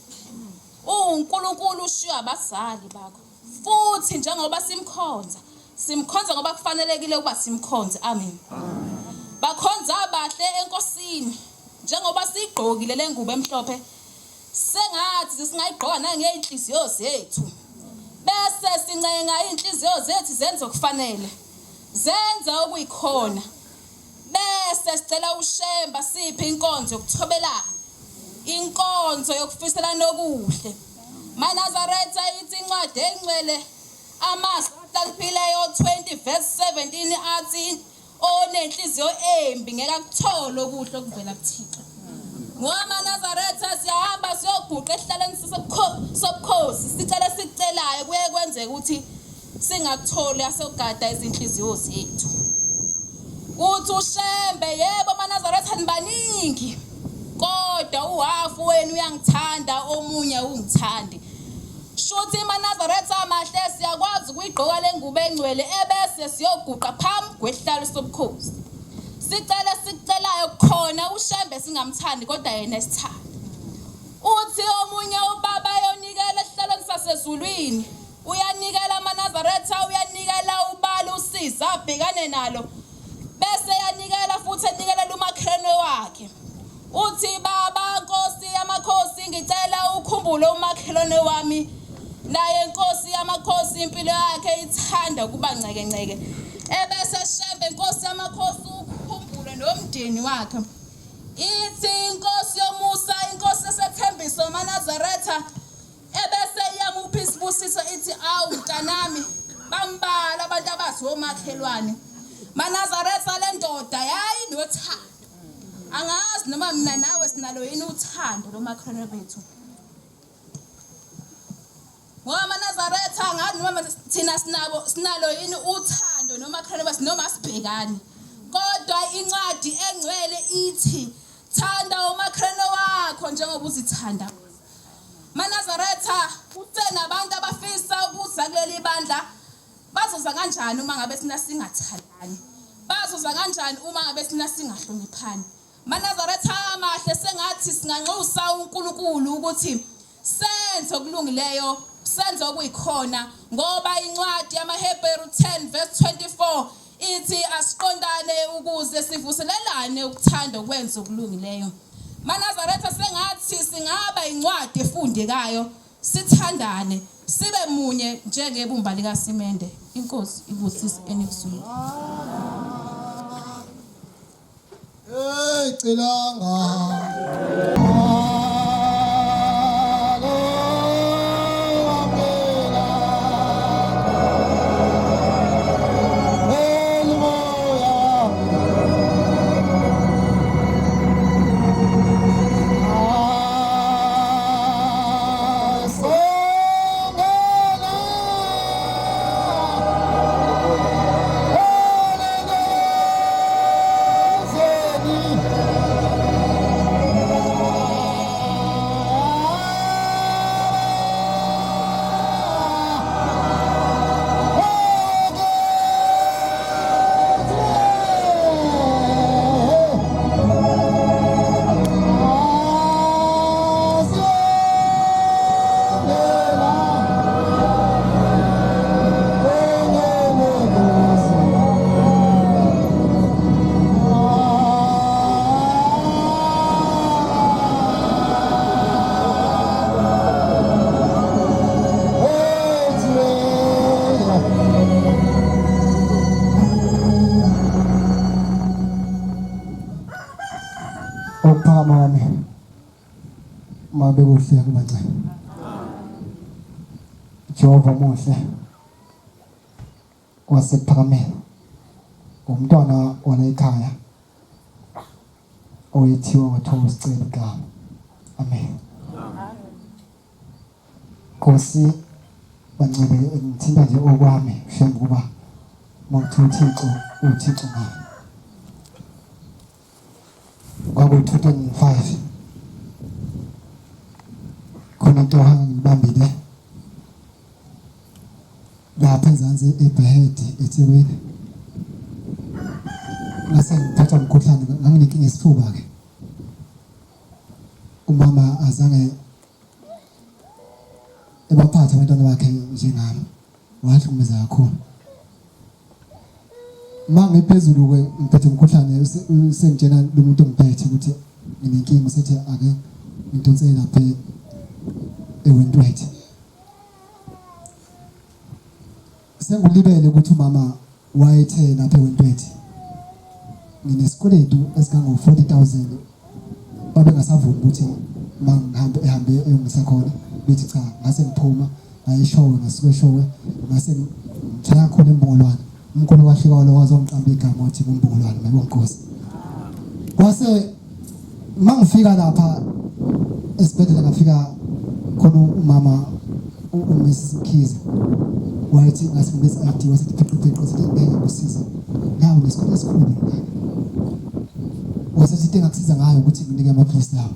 uNkulunkulu ushiya abazali bakho. Futhi njengoba simkhonza ngoba kufanelekile ukuba simkhonze. Amen. Bakhonza abahle enkosini njengoba sigqokile lengubo emhlophe. Sengathi singayigqoka nangezinhliziyo zethu. Bese sincenga inhliziyo zethu zenze okufanele. Zenza okuyikhona. Bese sicela ushemba siphe inkonzo yokuthobelana. Inkonzo yokufiselana okuhle. MaNazaretha ithi incwadi engcwele amazwi ahlakiphileyo 20 verse 17 athi onenhliziyo embi ngeke akuthole okuhle okuvela kuThixo. Ngoba maNazaretha siyahamba siyoguqa ehlaleni sobukhosi sicela sicelayo kuye kwenzeka ukuthi singakutholi asogada izinhliziyo zethu. Uthi ushembe yebo maNazaretha nibaningi kodwa uhafu wenu uyangithanda omunye ungithandi. shuthi iManazaretha amahle siyakwazi ukuyigqoka lengubo engcwele ebese siyoguqa phambi kwesihlalo sobukhosi. Sicelayo khona uShembe singamthandi kodwa yena esithanda. Uthi omunye ubaba yonikela esihlalweni sasezulwini, uyanikela iManazaretha, uyanikela ubala usiza abhekane nalo. Bese yanikela futhi enikela umakhelwane wakhe. Uthi baba Nkosi yamakhosi ngicela ukhumbule umakhelwane wami. Naye Nkosi yamakhosi impilo yakhe ithanda kuba nceke. Ebese Shembe Nkosi yamakhosi ukhumbule nomndeni wakhe. Ithi inkosi yomusa, inkosi esethembiso iManazaretha. Ebese iyamupha isibusiso ithi awu mntanami bambala abantu abathi omakhelwane. Manazaretha le ndoda yayi nothando. Angazi noma mina nawe sinalo yini uthando lomakhelwane bethu. Ngoba Manazaretha angazi noma thina sinalo yini uthando nomakhelwane bethu noma sibhekani. Kodwa incwadi engcwele ithi thanda umakhelwane wakho njengoba uzithanda. Manazaretha usenabantu abafisa ukuza kuleli bandla. Bazoza kanjani uma ngabe sina singathandani? Bazoza kanjani uma ngabe sina singahloniphani? Manazaretha amahle sengathi singanxusa uNkulunkulu ukuthi senze okulungileyo, senze okuyikhona ngoba incwadi yamaHebheru 10:24 ithi asiqondane ukuze sivuselelane ukuthanda ukwenza okulungileyo. Manazaretha sengathi singaba incwadi efundekayo, sithandane, sibe munye njengebumba likaSimende. Inkosi ibusise enikuzwini. Ukuphakama wami mabe kuhle kubancane. Jehova muhle wasephakamela. Umntwana wala ekhaya oyithiwa wathola isicelo igama. Amen. Nkosi bancebe ngithinta nje okwami Shembe kuba mawuthi uThixo ngani. Kwaku-2005 khona into ngibambile lapha eZansi eBhehedi eThekwini. Ngase ngiphatha umkhuhlane nganginenkinga esifuba ke. Umama azange ebaphatha abantwana bakhe njengami. Wahlukumeza kakhulu. Mangiphezulu ke ngiphethe umkhuhlane sengitshela lo muntu ongiphethe ukuthi nginenkinga usethi ake ngidonsele lapha eWentworth. Sengulibele ukuthi umama wayethe lapha eWentworth nginesikweletu esikango 40,000 babe ngasavuma ukuthi ehambe eyongisa khona bethi cha ngase ngiphuma ayishowe ngasuke showe ngase ngithaya khona embongolwane. Umkhulu wahlika lo wazomqamba igama uthi kumbongolwane mayibonkosi. Kwase mangifika lapha esibhedlela ngafika khona umama uMrs Mkhize wayethi ngasimbeza ID wasithi pheqepheqe sithi ngeke ngikusize nawe nesikole esikhulu wasithi into engakusiza ngayo ukuthi nginike amaphilisi lawo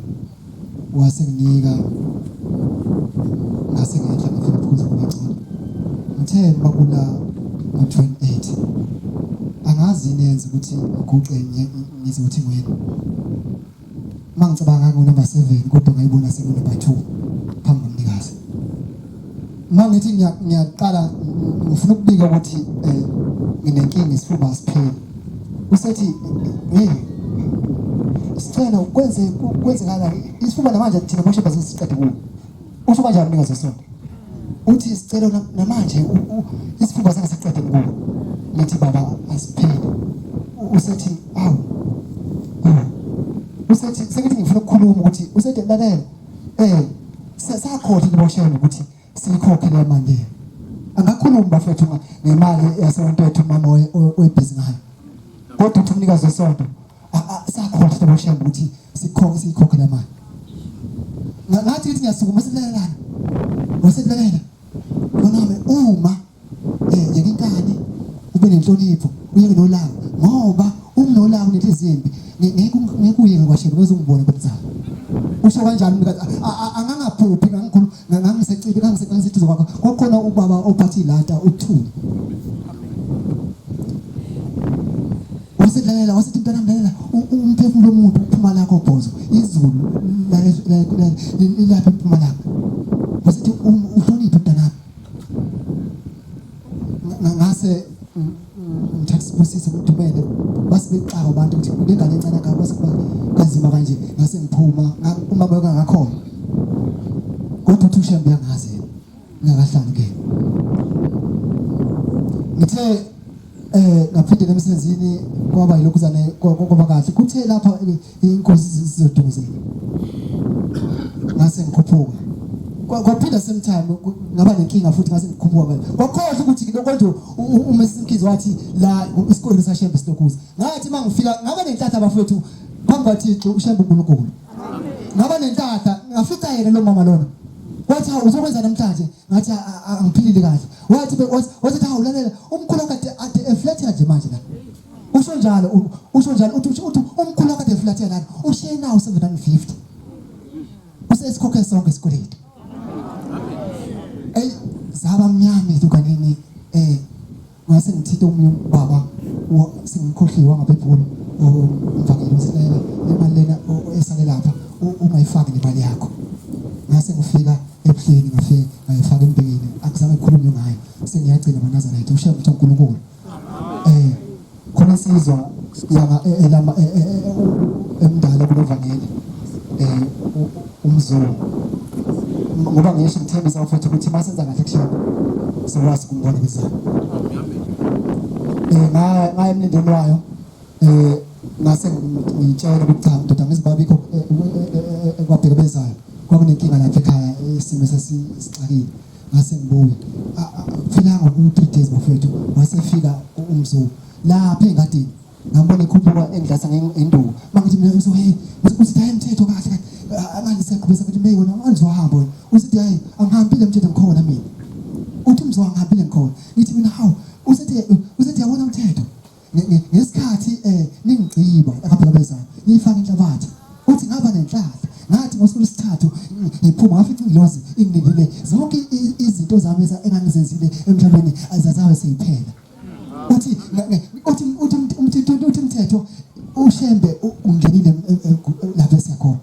wasenginika ngase ngehla ngafika ukuphuza ngomacala ngithe bakula ngo-28 angazi nenze ukuthi uguqe ngize uthi wena mangicabanga ngo-number 7 kodwa ngayibona sekunomber 2 phambi komnikazi mangithi ngiyaqala ngifuna ukubika ukuthi nginenkinga isifuba siphele usethi hey sicela kwenzekala isifuba namanje thina manje sesiqede kuwo usho kanjani umnikazi wesonto uthi sicela namanje isifuba sake siqede kuwo nithi baba asiphele usethi awu usethi sekuthi ngifuna ukukhuluma ukuthi usethi lalela sakhohle liboshela ukuthi sikhokhe le mali angakhuluma bafethu ngemali yaseNtwethu mama oyibhizi ngayo kodwa uthi umnikazi wesonto sakhohle liboshela ukuthi sikhokhe le mali ngathi ngithi ngiyasukuma silalelana ngosilalela noma uma yekinkani ube nenhlonipho uye nolanga ngoba umnolanga unethizimbi ngeke uye kwashela bese ungibone kodwa usho kanjani umnikazi angangaphuphi ngangikhulu ngangisecile ngangisethi zokwakho kokhona ubaba ophathi lata uthuli wasilalela wasithi mntana mlalela umphefumulo womuntu uphuma lakho obhozo izulu lapha iphuma lakho wasithi uhloniphe mntana ngase ngithathisibusiso kudumele basibexaka abantu ukuthi ngengane encane ngabo basikuba kanzima kanje ngase ngiphuma uma boyeka ngakhona kodwa uthi ushembe yangazi ngakahlali ke ngithe ngaphinde nemsenzini kwaba yilokuzane kwaba kahle kuthe lapha inkosi zizodunguzela ngase ngikhuphuka kwaphinde same time ngaba nenkinga futhi ngase ngikhuphuka kwakhohle ukuthi konje uMesimkhizi wathi la isikole sashembe sitokuza ngathi mangifika ngaba nenhlanhla bafethu phambi kwaThixo ushembe uNkulunkulu ngaba nenhlanhla ngafika yena lo mama lona wathi uzokwenza namhlanje ngathi angiphilile kahle wathi awulalela umkhulu kade eflatheya nje manje la usho njalo uthi umkhulu kade eflatheya la ushiye nawo 750 usesikhokhe sonke isikweletu zaba mnyama dukanini ngase ngithithi umunye baba singikhohliwe ngaphezulu umvangeli usilela imali lena esale lapha ungayifaki nemali yakho ngase ngifika ebuhleni ngayifaka embekeni akuzange ukukhulume ngayo sengiyagcina amaNazaretha ushembe uNkulunkulu khona sizwa yanga elama emdala kulovangeli umzulu ngoba ngisho ngithembisa mfowethu ukuthi masenza kahle kushaya sikwazi kumbona bizana ngaya emlindweni wayo ngase ngitshela ukuthi cha ndoda ngizibabikho kwabheka bezayo kwakunenkinga lapha ekhaya isimo sesixakile ngase ngibuye phela ngo-3 days bafethu wasefika umzulu lapha engadini ngambona ikhuphuka engidlasa ngenduku mangithi mina hey usithi hayi mthetho kahle anganiseqhubisa ukuthi mbe wena angizohamba wena usithi hayi angihambile mthetho ngikhona mina uthi mzwa ngihambile ngikhona ngithi mina hawu usithi yabona umthetho ngesikhathi ningigciba akabheka bezana ngifaka inhlabathi uthi ngaba nenhlahla ngathi ngosuku lwesithathu ngiphuma ngafica ingilozi ingilindile zonke izinto zami engangizenzile emhlabeni azazawe seyiphela uthi umthetho ushembe ungenile lapha esiyakhona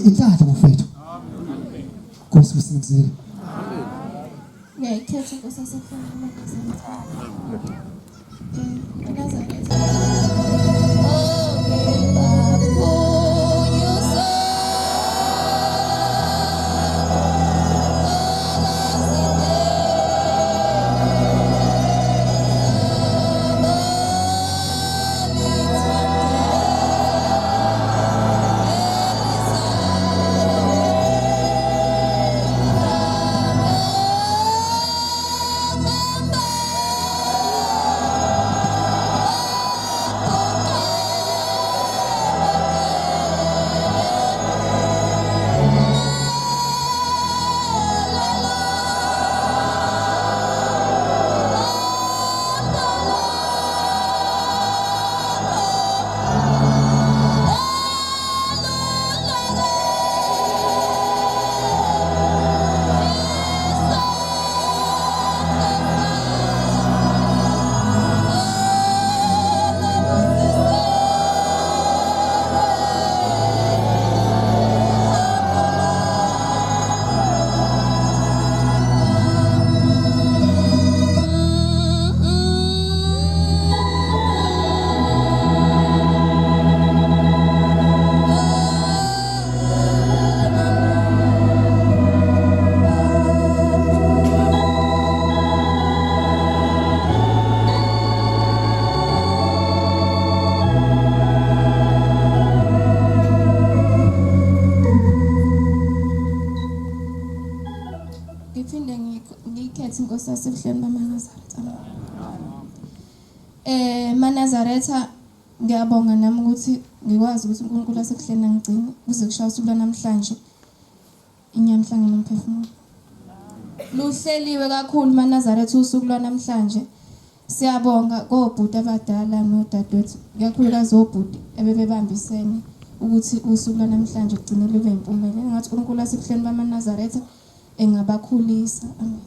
inhlanhla bafethu Nkosi usinikuzile ngiyayithetha kusasefuna Nazaretha Ngithi Nkosi yasebuhleni bamaNazaretha. MaNazaretha ngiyabonga nami ukuthi ngikwazi ukuthi uNkulunkulu asebuhleni angigcine kuze kushaya usuku namhlanje. Inyamhlanga nomphefumulo. Luhleliwe kakhulu MaNazaretha usuku lwanamhlanje. Siyabonga kobhuti abadala nodadewethu. Kakhulukazi obhuti ebebebambisene ukuthi usuku lwanamhlanje ugcine lube impumelelo. Ngathi uNkulunkulu asebuhleni bamaNazaretha engabakhulisa. Amen.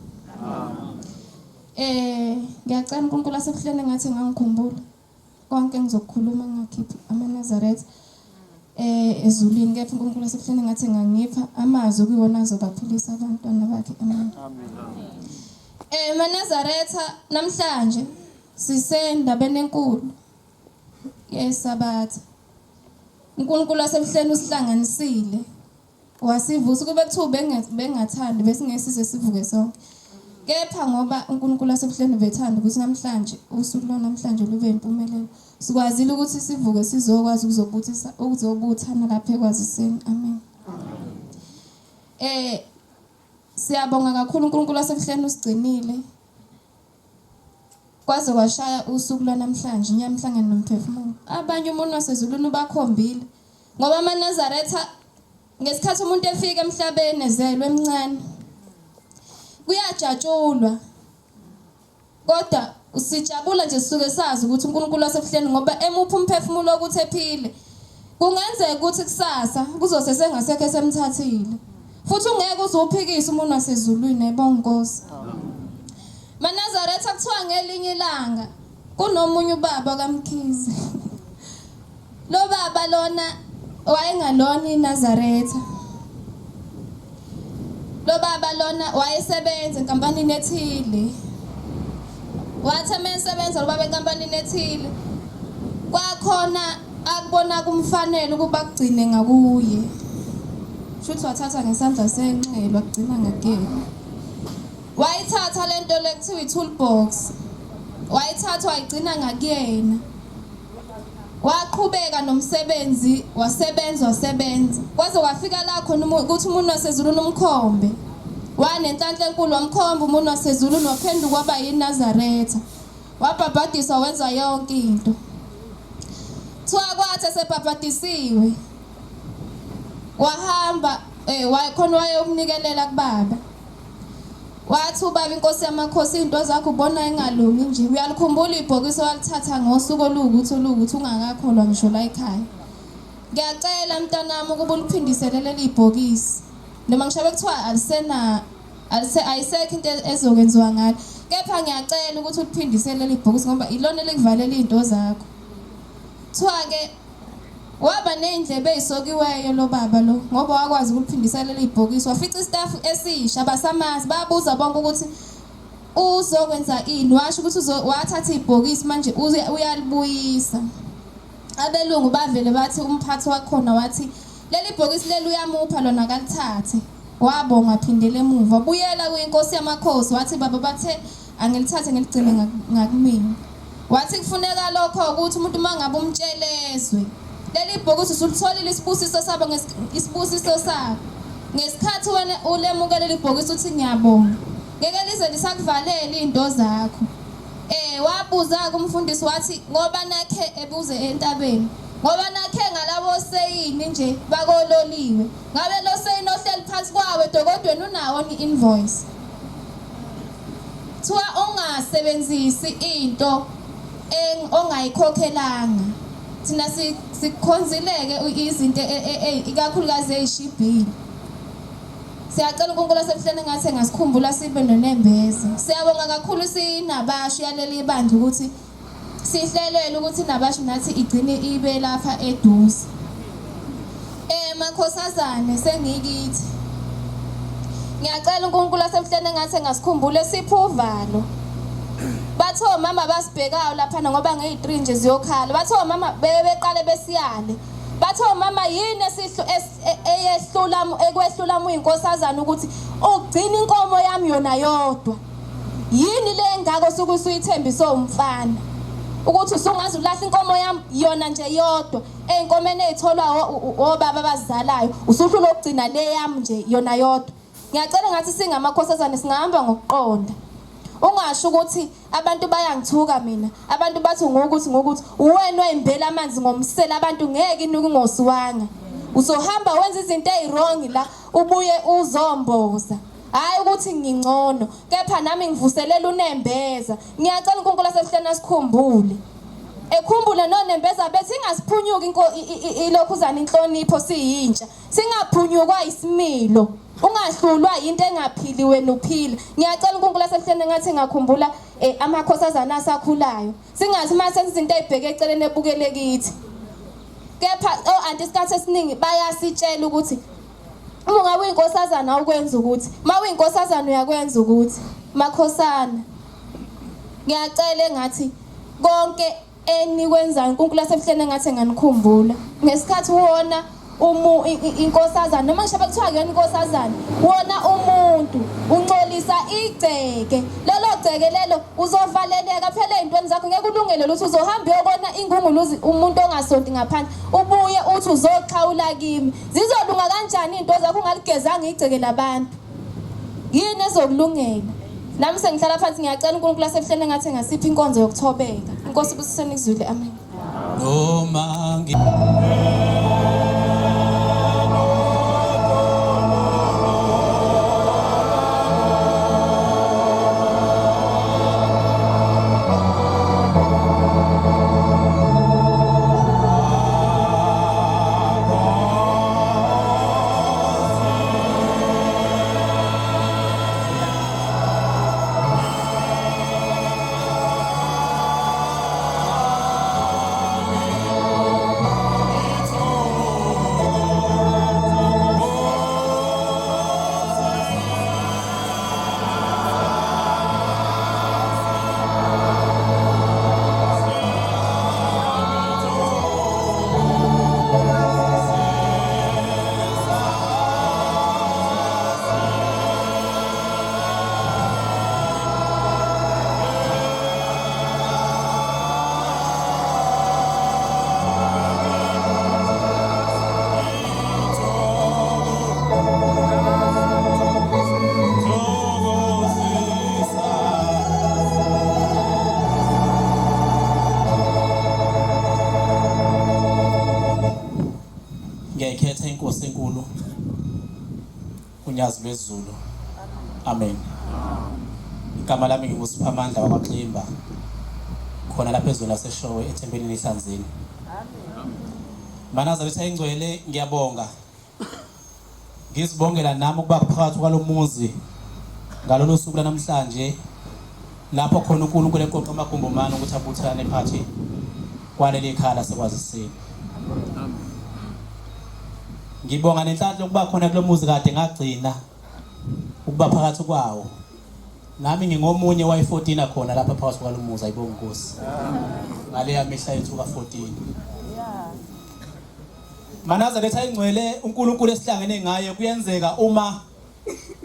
Ngiyacela uNkulunkulu asebuhleni ngathi ngangikhumbula konke engizokukhuluma ngakhiphi amaNazaretha ezulwini, kepha uNkulunkulu asebuhleni ngathi ngangipha amazwi kuyiwona azobaphilisa abantwana bakhe. Amen. MaNazaretha namhlanje sisendabeni enkulu yesabatha. uNkulunkulu asebuhleni usihlanganisile, wasivusa kube kuthiwa bengathandi bese ngesize sivuke sonke. Kepha ngoba uNkulunkulu asebuhleni bethanda ukuthi namhlanje usuku lwanamhlanje lube impumelelo, sikwazile ukuthi sivuke sizokwazi ukuzobuthana lapha ekwaziseni. Amen. Siyabonga kakhulu uNkulunkulu asebuhleni usigcinile kwaze kwashaya usuku lwanamhlanje inyamhlanga nomphefumulo. Abanye umuntu wasezulwini bakhombile ngoba amaNazaretha ngesikhathi umuntu efika emhlabeni ezelwe emncane kuyajatshulwa, kodwa usijabula nje sisuke sazi ukuthi uNkulunkulu asebuhleni ngoba emupha umphefumulo ukuthi ephile. Kungenzeka ukuthi kusasa kuzose sengasekho esemthathile, futhi ungeke uzophikisa umuntu wasezulwini. Ayibonga Nkosi. MaNazaretha kuthiwa ngelinye ilanga kunomunye ubaba kaMkhize. Lo baba lona wayengalona iNazaretha. Lo baba lona wayesebenza enkampanini ethile. Wathi esebenza lo baba enkampanini ethile, kwakhona akubona kumfanele ukuba kugcine ngakuye. Futhi wathatha ngesandla senxele wakugcina ngakuyena. Wayithatha lento lekuthiwa i-toolbox, wayithatha wayigcina ngakuyena. Waqhubeka nomsebenzi, wasebenza kwaze wafika la khona ukuthi umuntu wasezulwini umkhombe. Wanenhlanhla enkulu wamkhomba umuntu wasezulwini waphenduka kwaba yiNazaretha. Wabhabhadiswa wenza yonke into. Thiwa kwathi esebhabhadisiwe wahamba wakhona wayokunikelela kubaba. Wathi ubaba inkosi yamakhosi into zakho ubona engalungi nje. Uyalikhumbula ibhokisi walithatha ngosuku olukuthi ungakakholwa ngisho la ekhaya. Ngiyacela mntanami ukuba uliphindisele leli bhokisi. Noma ngishabe kuthiwa ayisekho into ezokwenziwa ngalo, kepha ngiyacela ukuthi uliphindisele leli bhokisi ngoba ilona elikuvalela izinto zakho. Thiwa ke waba neindlebe ezisokiweyo lo baba lo ngoba wakwazi ukuliphindisela leli bhokisi. Wafica istaff esisha abasamazi babuza bonke ukuthi uzokwenza ini. Washo ukuthi wathatha ibhokisi manje uyalibuyisa. Abelungu bavele bathi umphathi wakhona wathi leli bhokisi leli uyamupha lona akalithathe. Wabonga aphindele emuva buyela kwinkosi yamakhosi wathi baba bathe angilithathe ngiligcine ngakumina. Wathi kufuneka lokho ukuthi umuntu mangabe umtshelezwe leli bhokisi usulitholile isibusiso sabo isibusiso sakho. Ngesikhathi wena ulemukele leli bhokisi uthi ngiyabonga, ngeke lize lisakuvalela izinto zakho. Wabuza kumfundisi wathi ngoba nakhe ebuze entabeni, ngoba nakhe ngalabo seyini nje bakololiwe, ngabe lo seyini ohleli phansi kwawe dokodweni unawo i-invoice. Thiwa ungasebenzisi into ongayikhokhelanga. Thina sikhonzileke izinto ikakhulukazi ezishibhile. Siyacela uNkulunkulu asebuhleni ngathi ngasikhumbula sibe nonembezi. Siyabonga kakhulu sinabashu yaleli bandla ukuthi sihlelele ukuthi nabashu nathi igcine ibe lapha eduze. Makhosazane sengikithi. Ngiyacela uNkulunkulu asebuhleni ngathi ngasikhumbule siphuvalo. Batho mama basibhekayo lapha ngoba nge3 nje ziyokhala. Batho mama bebeqale besiyale. Batho mama yini ekwehlula inkosazana ukuthi ugcina inkomo yami yona yodwa. Yini le ngako sukusuyithembisa umfana ukuthi usungaze ulahla inkomo yami yona nje yodwa einkomeni ezitholwa obaba abazalayo usuhlula ukugcina le yami nje yona yodwa. Ngiyacela ngathi singamakhosazana singahamba ngokuqonda. ungasho ukuthi abantu bayangithuka mina abantu bathi ngokuthi uwena oyimbela amanzi ngomsela abantu ngeke inuku ngosiwanga uzohamba wenza izinto ezirong la ubuye uzomboza hayi ukuthi ngingcono kepha nami ngivuselela unembeza ngiyacela uNkulunkulu asehleni asikhumbule ekhumbule nonembeza bethi ingasiphunyuki ilokhuzana inhlonipho siyintsha singaphunyukwa isimilo ungahlulwa into engaphili wena uphila ngiyacela uNkulunkulu asehleni ngathi ngakhumbula amakhosazana asakhulayo singathi mase izinto ezibheke eceleni ebukele kithi kepha anti isikhathi esiningi bayasitshela ukuthi uma ngabe uyinkosazana ukwenza ukuthi ma uyinkosazana uyakwenza ukuthi makhosana ngiyacela engathi konke enikwenzayo uNkulunkulu asehleni ngathi nganikhumbula ngesikhathi uwona inkosazana noma ngisho kuthiwa kuyona inkosazana wona umuntu uncolisa igceke lelo gceke lelo uzovaleleka phela ezintweni zakho ngeke ulungele ukuthi uzohamba uyobona ingunguluzi umuntu ongasonti ngaphandle ubuye uthi uzoxhawula kimi zizolunga kanjani izinto zakho ungaligezanga igceke labantu yini ezokulungela nami sengihlala phansi ngiyacela uNkulunkulu asehleni ngathi ngasiphi inkonzo yokuthobeka inkosi busiseni kuzwile amen noma ngiyakhetha inkosi enkulu unyazi lwezulu amen igama lami ngingusipha amandla wakwaXimba khona lapha ezweni laseshowe ethempelini eHlanzeni manaza letha ingcwele ngiyabonga ngizibongela nami ukuba phakathi kwalomuzi ngalolu suku namhlanje lapho khona uNkulunkulu eqoqa amagumbomani ukuthi abuthane phathi kwaleli ekhaya lasekwaziseni ngibonga nenhlanhla ukuba khona kulomuzi kade ngagcina ukuba phakathi kwawo nami ngingomunye wayi14 khona lapha phakathi kwalomuzi ayibonga inkosi ngale yamehla yethu ka14 manaza letha ingcwele uNkulunkulu esihlangene ngaye kuyenzeka uma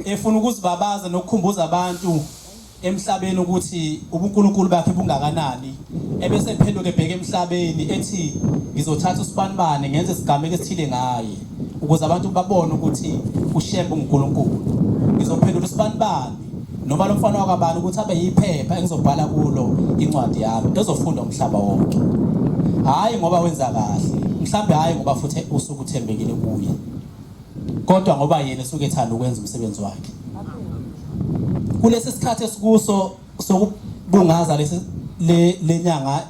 efuna ukuzibabaza nokukhumbuza abantu emhlabeni ukuthi ubuNkulunkulu bakhe bungakanani ebese phenduke ebheke emhlabeni ethi ngizothatha usibanibane ngenze isigameko esithile ngaye ukuze abantu babone ukuthi ushembe uNkulunkulu ngizophendula usibanibane noma lo mfana wakabani ukuthi abe yiphepha engizobhala kulo incwadi yami ezofunda umhlaba wonke hayi ngoba wenza kahle mhlambe hayi ngoba futhi usuku uthembekile kuye kodwa ngoba yena usuke ethanda ukwenza umsebenzi wakhe kulesi sikhathi esikuso sokubungaza lenyanga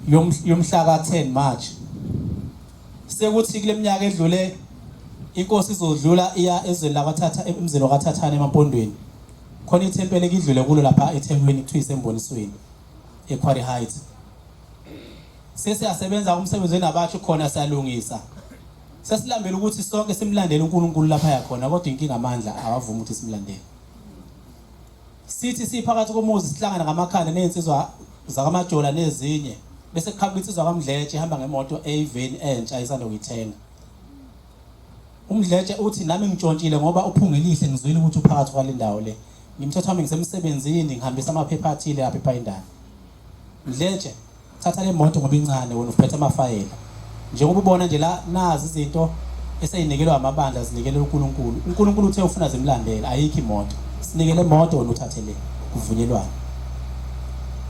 yomhla ka10 March sekuthi kule minyaka edlule inkosi izodlula iya ezweni lakwaThatha emzini wakwaThathana emampondweni khona ithempeli ekidlule kulo lapha eThekwini kuthiwa isembonisweni eQuarry Heights sesiyasebenza umsebenzi weNABACHU khona siyalungisa sesilambela ukuthi sonke simlandele uNkulunkulu lapha yakhona kodwa inkinga amandla awavuma ukuthi simlandele sithi siphakathi komuzi sihlangana ngamakhanda nezinsizwa zakamajola nezinye bese kuqhamuka insizwa kaMdletshe ihamba ngemoto eveni entsha isanda kuyithenga uMdletshe uthi nami ngitshontshile ngoba uphungelihle ngizwile ukuthi uphakathi kwale ndawo le ngimthetha wami ngisemsebenzini ngihambisa amaphepha athile lapha ePhayindana Mdletshe thatha le moto ngoba incane wena uphethe amafayela njengoba ubona nje la nazi izinto eseyinikelwa amabandla zinikelwe uNkulunkulu uthe ufuna zimlandela ayikho imoto sinikele imoto wena uthathe le kuvunyelwana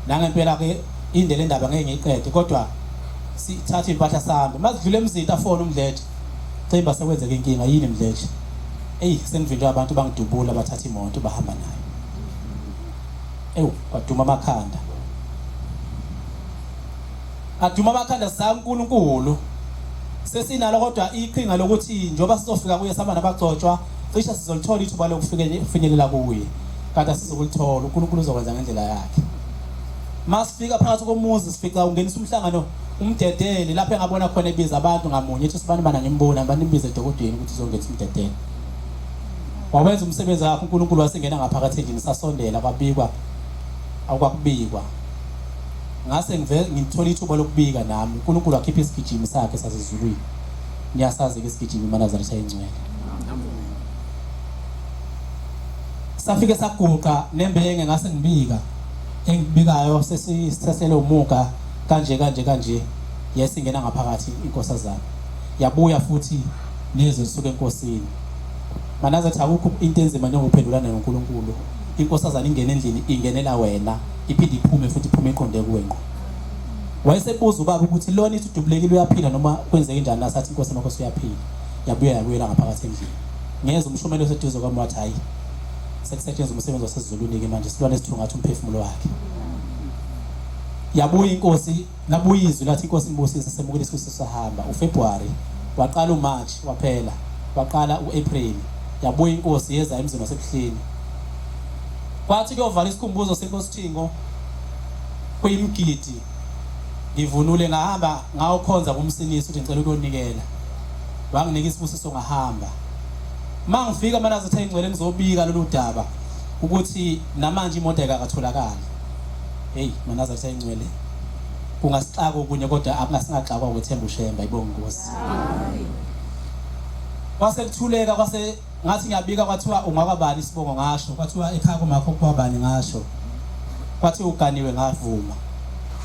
nangempela ke indlela endaba ngeke ngiyiqede kodwa sithatha impahla sami masidlule emzini afona umdledle cimba sekwenzeka inkinga yini mdledle sengivindwe abantu bangidubula bathatha imoto bahamba nayo kwaduma amakhanda aduma amakhanda saNkulunkulu sesinalo kodwa iqhinga lokuthi njoba sizofika kuye saba nabagcotshwa cishe sizolithola ithuba lokufinyelela kuye kanti sizokulithola uNkulunkulu uzokwenza ngendlela yakhe masifika phakathi komuzi sifica ungenisa umhlangano umdedele lapho engabona khona ebiza abantu ngamunye ethi sibani bana ngimbona banimbize edokodweni ukuthi uzongenisa umdedele wawenza umsebenzi wakhe uNkulunkulu wasengena ngaphakathi endlini sasondela kwabikwa akwakubikwa ngase ngithola ithuba lokubika nami uNkulunkulu wakhipha isigijimi sakhe sasezulwini niyasazi ke isigijimi iNazaretha encwele safike saguqa nembenge ngase ngibika engibikayo sesisele umuga kanje yesingena ngaphakathi inkosazana yabuya futhi nezo lisuke enkosini Manazaretha akukho into enzima njengokuphendulana noNkulunkulu inkosazana ingena endlini ingenela wena iphinde iphume futhi iphume eqonde kuwenqo wayesebuza ubaba ukuthi lona ithi udubulekile uyaphila noma kwenzeke njani nasathi inkosi makhosi uyaphila yabuyela ngaphakathi endlini ngeze umshomelo oseduze kwami wathi hayi sekusetshenzwa umsebenzi wasezulwini ke manje silwane sithungatha umphefumulo wakhe yabuya inkosi labuya izwi lathi inkosi imbusise semukile isifiso sahamba uFebruary waqala uMarch waphela waqala uApril yabuya inkosi yeza emzini wasebuhleni kwathi kuyovala isikhumbuzo senkosithingo kuyimgidi ngivunule ngahamba ngawukhonza kumsinisi uthi ngicela ukuyonikela wanginika isibusiso ngahamba mangifika Manazaretha ingcwele ngizobika lolu daba ukuthi namanje imoto ayikatholakala Manazaretha ingcwele kungasixaka okunye kodwa akungasingaxakwa ukwethemba ushemba ayibonga inkosi kwase kuthuleka kwase ngathi ngiyabika kwathiwa ungakwabani isibongo ngasho kwathiwa ekhaya komakho kwabani ngasho kwathi uganiwe ngavuma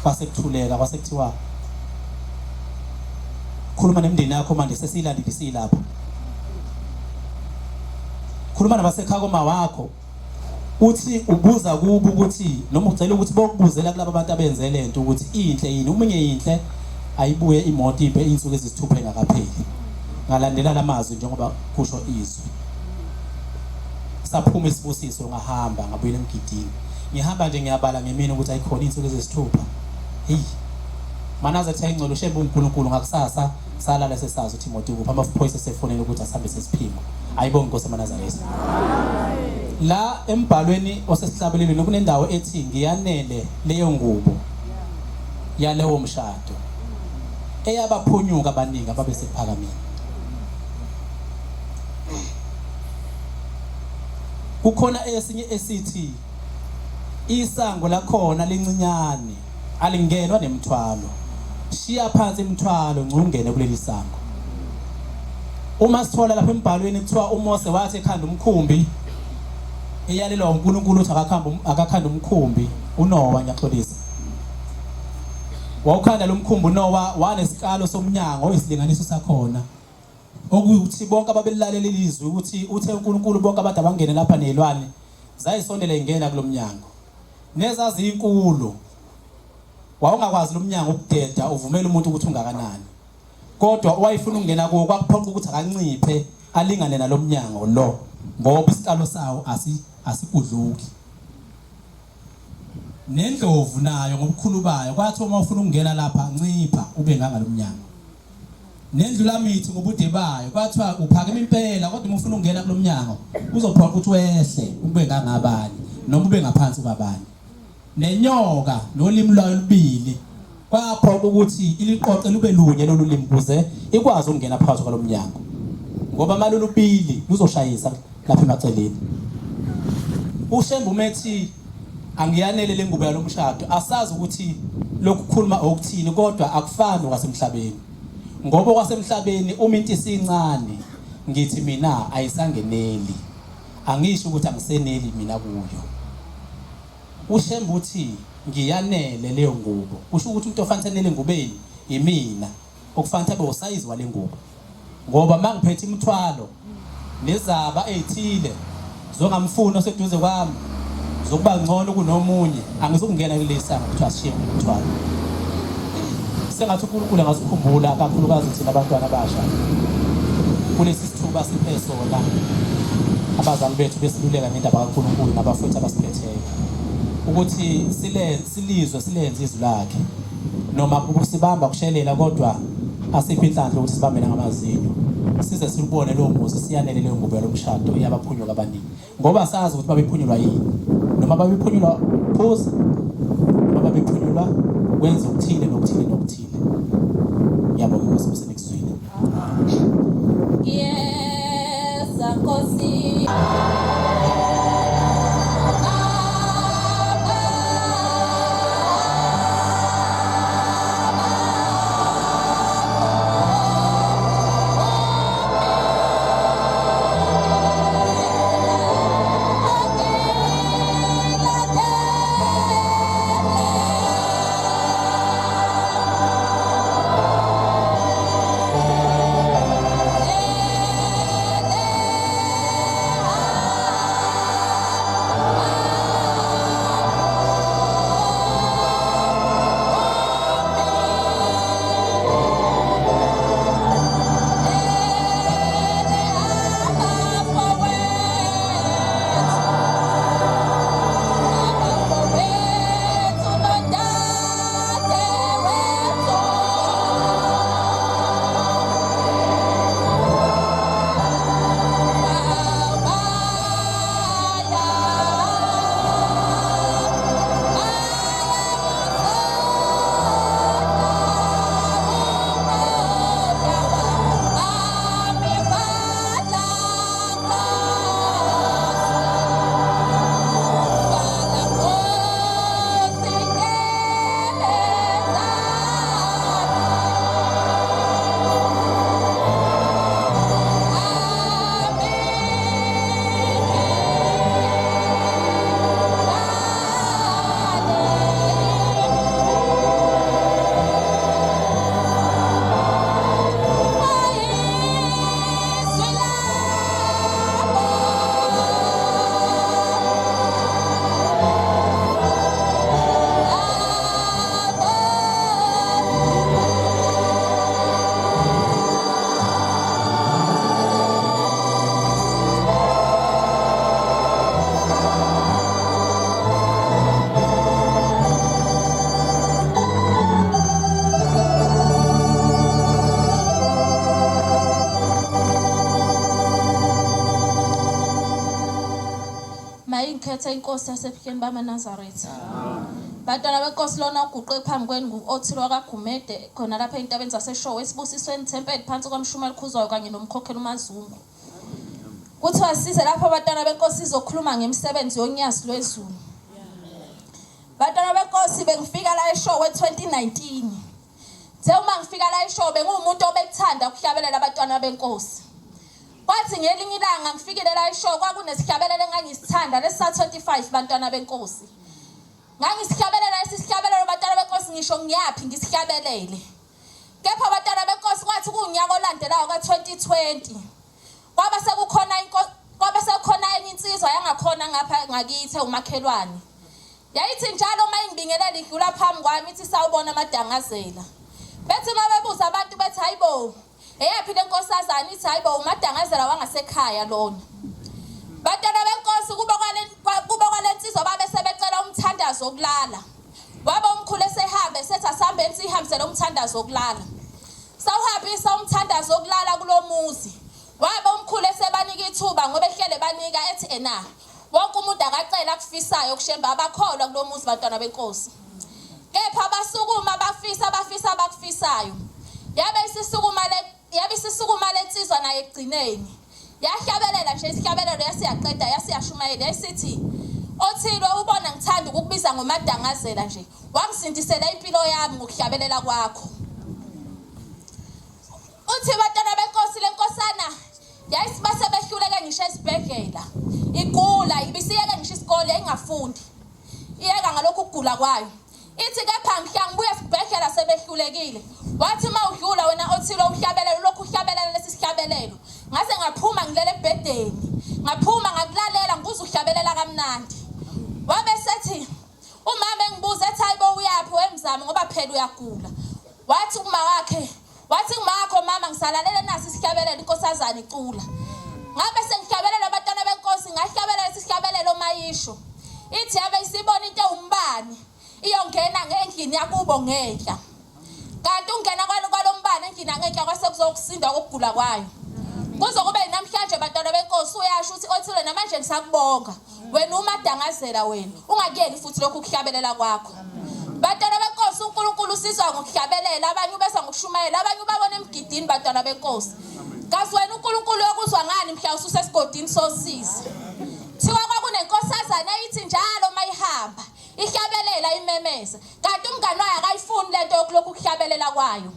kwase kuthuleka kwase kuthiwa khuluma nemndeni yakho manje sesiyilandile lapha khuluma nabasekhaya koma wakho uthi ubuza kubo ukuthi noma ucela ukuthi bokubuzela kulabo abantu abenze lento ukuthi inhle yini umunye inhle ayibuye imoto ibe insuku ezisithuphe ngakapheli ngalandela lamazwi njengoba kusho izwi saphuma isibusiso ngahamba ngabuyela emgidini ngihamba nje ngiyabala ngemini ukuthi ayikhona insuku ezisithupha Manazaretha ingcolo shembe uNkulunkulu ngakusasa salala sesazi ukuthi imoto ikuphi amaphoyisa sefonela ukuthi asambe sesiphimo ayibonga inkosi Manazaretha la embhalweni osesihlabelelweni kunendawo ethi ngiyanele leyo ngubo yalewo mshado eyabaphunyuka abaningi ababe sephakameni kukhona esinye esithi isango lakhona lincinyane alingenwa nemthwalo shiya phansi imthwalo ngcungene kuleli sango uma sithola lapha embhalweni kuthiwa uMose wathi ekhanda umkhumbi eyalelwa uNkulunkulu uthi akakhanda umkhumbi uNowa ngiyaxolisa wawukhanda lo mkhumbi uNowa wanesikalo somnyango isilinganiso sakhona okuthi bonke ababelalela ilizwi ukuthi uthe uNkulunkulu bonke abantu abangene lapha nezilwane zayisondela ingena kulomnyango nezazi inkulu wawungakwazi lomnyango ukudeda uvumela umuntu ukuthi ungakanani kodwa wayifuna ukungena kuwo kwakuphoqa ukuthi akanciphe alingane nalomnyango lo ngoba isikalo sawo asikudluki nendlovu nayo ngobukhulu bayo kwathi uma ufuna ukungena lapha ncipha ube ngalomnyango nendlulamithi ngobude bayo kwathiwa uphakeme impela kodwa uma ufuna ukungena kulomnyango uzophoqa ukuthi wehle ube ngangabani noma ube ngaphansi kwabani nenyoka nolimi lwayo lubili kwaphoqa ukuthi iliqoqe lube lunye lolu limi kuze ikwazi ukungena phakathi kwalomnyango ngoba malolu lubili luzoshayisa lapha emaceleni ushembe umethi angiyanele lengubo yalomshado asazi ukuthi lokukhuluma okuthini kodwa akufani okwasemhlabeni ngoba okwasemhlabeni uma into isincane ngithi mina ayisangeneli angisho ukuthi angiseneli mina kuyo ushembe uthi ngiyanele leyo ngubo kusho ukuthi umuntu ofanele engubeni imina okufanele abe usayizi walengubo ngoba mangiphethe imithwalo nezaba ezithile zongamfuni oseduze kwami zokuba ngcono kunomunye angizokungena kulesa kuthiwa sishiye umthwalo sengathi uNkulunkulu angasikhumbula kakhulukazi thina abantwana abasha kulesi sithuba siphe sona abazali bethu besiluleka ngendaba kaNkulunkulu nabafowethu abasiphetheyo ukuthi silizwe silenze izwi lakhe noma kusibamba kushelela kodwa asiphi inhlanhla ukuthi sibambele ngamazinyo size silibone lo muzi siyanele leyo ngubo yalomshado eyabaphunyuka abaningi ngoba sazi ukuthi babephunyulwa yini noma babephunyulwa phuza noma babephunyulwa wenza ukuthile nokuthile nokuthile yabonga Nkosi kusenekuswini Yes, Nkosi. Mayikhethe inkosi yasephikeni bamaNazaretha. Bantwana benkosi lona uguqe phambi kwenu othilwa kaGumede khona lapha entabeni zaseshowe esibusisweni thempeli phansi kwamshumela khuzwayo kanye nomkhokheli uMazungu. Kuthiwa size lapha abantwana benkosi izokhuluma ngemisebenzi yonyazi lwezulu. Bantwana benkosi bengifika la eshowe 2019. Uma ngifika la eshowe bengumuntu obekuthanda ukuhlabelela abantwana benkosi. Kwathi ngelinye ilanga ngifikile la eshowe kwakunesihlabelelo engangisithanda lesa 25 bantwana benkosi. Ngangisihlabelela isihlabelelo bantwana benkosi ngisho ngiyapi ngisihlabelele. Kepha abantwana benkosi kwathi kunyaka olandelayo ka2020 kwaba sekukhona enye insizwa yangakhona ngapha ngakithi umakhelwane. Yayithi njalo uma ingibingelela idlula phambi kwami ithi sawubona amadangazela. Bethi mabebuza abantu bethi hayibo eyaphi lenkosazana ithi hayibo umadangazela wangasekhaya lona. Bantwana benkosi kuba kwalensizwa babe sebecela umthandazo wokulala. Waba umkhulu esehambe sethi asihambeni sihambisele umthandazo wokulala. Sawuhambisa umthandazo wokulala kulomuzi. Waba umkhulu esebanika ithuba ngoba ehlele banika ethi ena wonke umuntu akacela akufisayo kushemba abakholwa kulomuzi bantwana benkosi. Kepha basukuma bafisa abakufisayo. Yabe isisukuma lensizwa naye egcineni. Yahlabelela nje isihlabelelo yasiyaqeda yasiyashumayela yasithi othilwe ubona ngithanda ukukubiza ngomadangazela nje wangisindisela impilo yami ngokuhlabelela kwakho. Uthi bantwana benkosi lenkosana yayisibase behluleke ngisho esibhedlela igula ibisiyeke ngisho isikole engafundi iyeka ngalokho ukugula kwayo. Ithi kepha ngiyangibuya esibhedlela sebehlulekile. Wathi mawudlula wena othile uhlabelelo lokhu uhlabelela lesi sihlabelelo. Ngase ngaphuma ngilele ebhedeni. Ngaphuma ngakulalela ngambuza ukuhlabelela kamnandi. Wabe sethi umama engibuza ethi hayibo uyaphi wemzamo ngoba phela uyagula. Wathi uma wakho mama ngisalalele nasi isihlabelelo inkosazana icula. Ngabe sengihlabelela abantwana benkosi ngahlabelela isihlabelelo mayisho. Ithi yabe isibona into umbani iyongena ngendlini yakubo ngehla. Kanti ungena kwalombani endlini ngehla kwase kuzokusinda ukugula kwayo. Kuzokube namhlanje abantwana benkosi uyasho ukuthi othile namanje ngisakubonga. Wena umadangazela wena ungakuyeli futhi lokhu kuhlabelela kwakho. Bantwana benkosi uNkulunkulu usizwa ngokuhlabelela abanye ubesa ngokushumayela abanye ubabona emgidini bantwana benkosi. Kazi wena uNkulunkulu yokuzwa ngani mhla ususesigodini sosizi. Thiwa kwakunenkosazana eyithi njalo mayihamba ihlabelela imemeza kanti umngani wayo akayifuni lento yokulokhu kuhlabelela kwayo.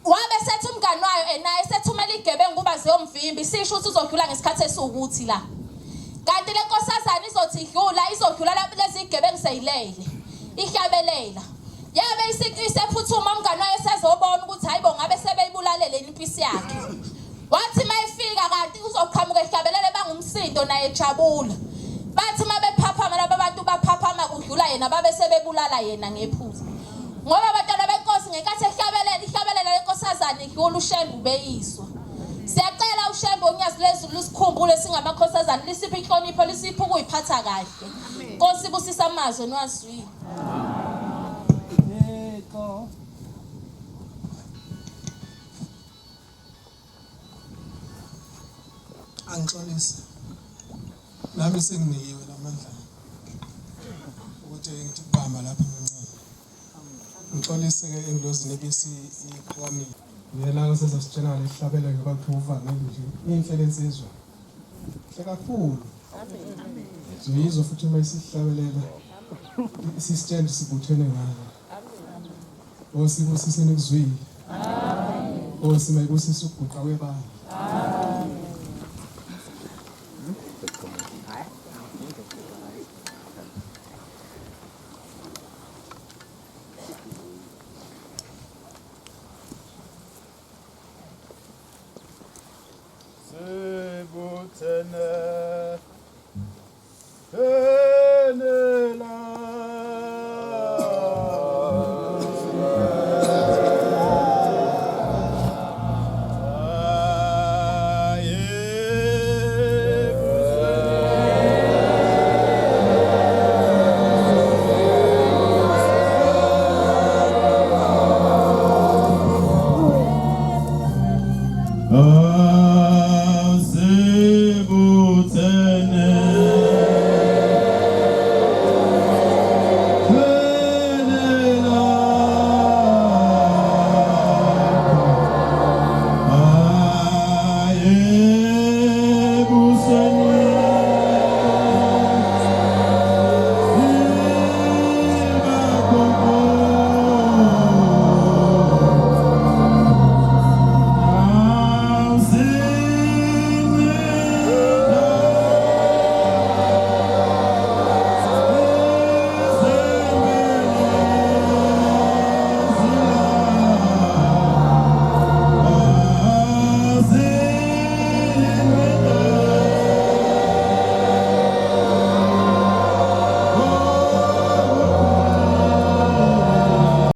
Wabe sethi umngani wayo naye sethumela igebengu kuba ziyomvimba isisho ukuthi uzodlula ngesikhathi esiwukuthi la. Kanti le nkosazana izothi izodlula lapho lezi igebengu seyilele ihlabelela. Yabe isephuthuma umngani wayo sezobona ukuthi hayibo ngabe sebeyibulalele impisi yakhe. Wathi mayifika kanti uzoqhamuka ihlabelele bangumsindo naye ejabula. Bathi mabephaphama laba bantu baphaphama kudlula yena babe sebebulala yena ngephuzu. Ngoba abantwana benkosi ngenkathi ihlabelela lenkosazana idlula ushembe ubeyiswa. Siyacela ushembe onyazi lezulu lisikhumbule singamakhosazana lisiphe inhlonipho lisiphe ukuyiphatha kahle. Nkosi busisa amazwi nowazwi. Angixolise nami senginikiwe lamandla ukuthi ngibamba lapha ngincane ngixolise ke endlozini ebisi iqhamile yena sesasitshela ngesihlabelo ngokuphuva nje inhlelo ensizwa hle kakhulu zoyizo futhi uma isihlabelela isisitshela sibuthene ngayo osibusisene kuzwile osimayibusisa ukuguqa kwebala Sebuthene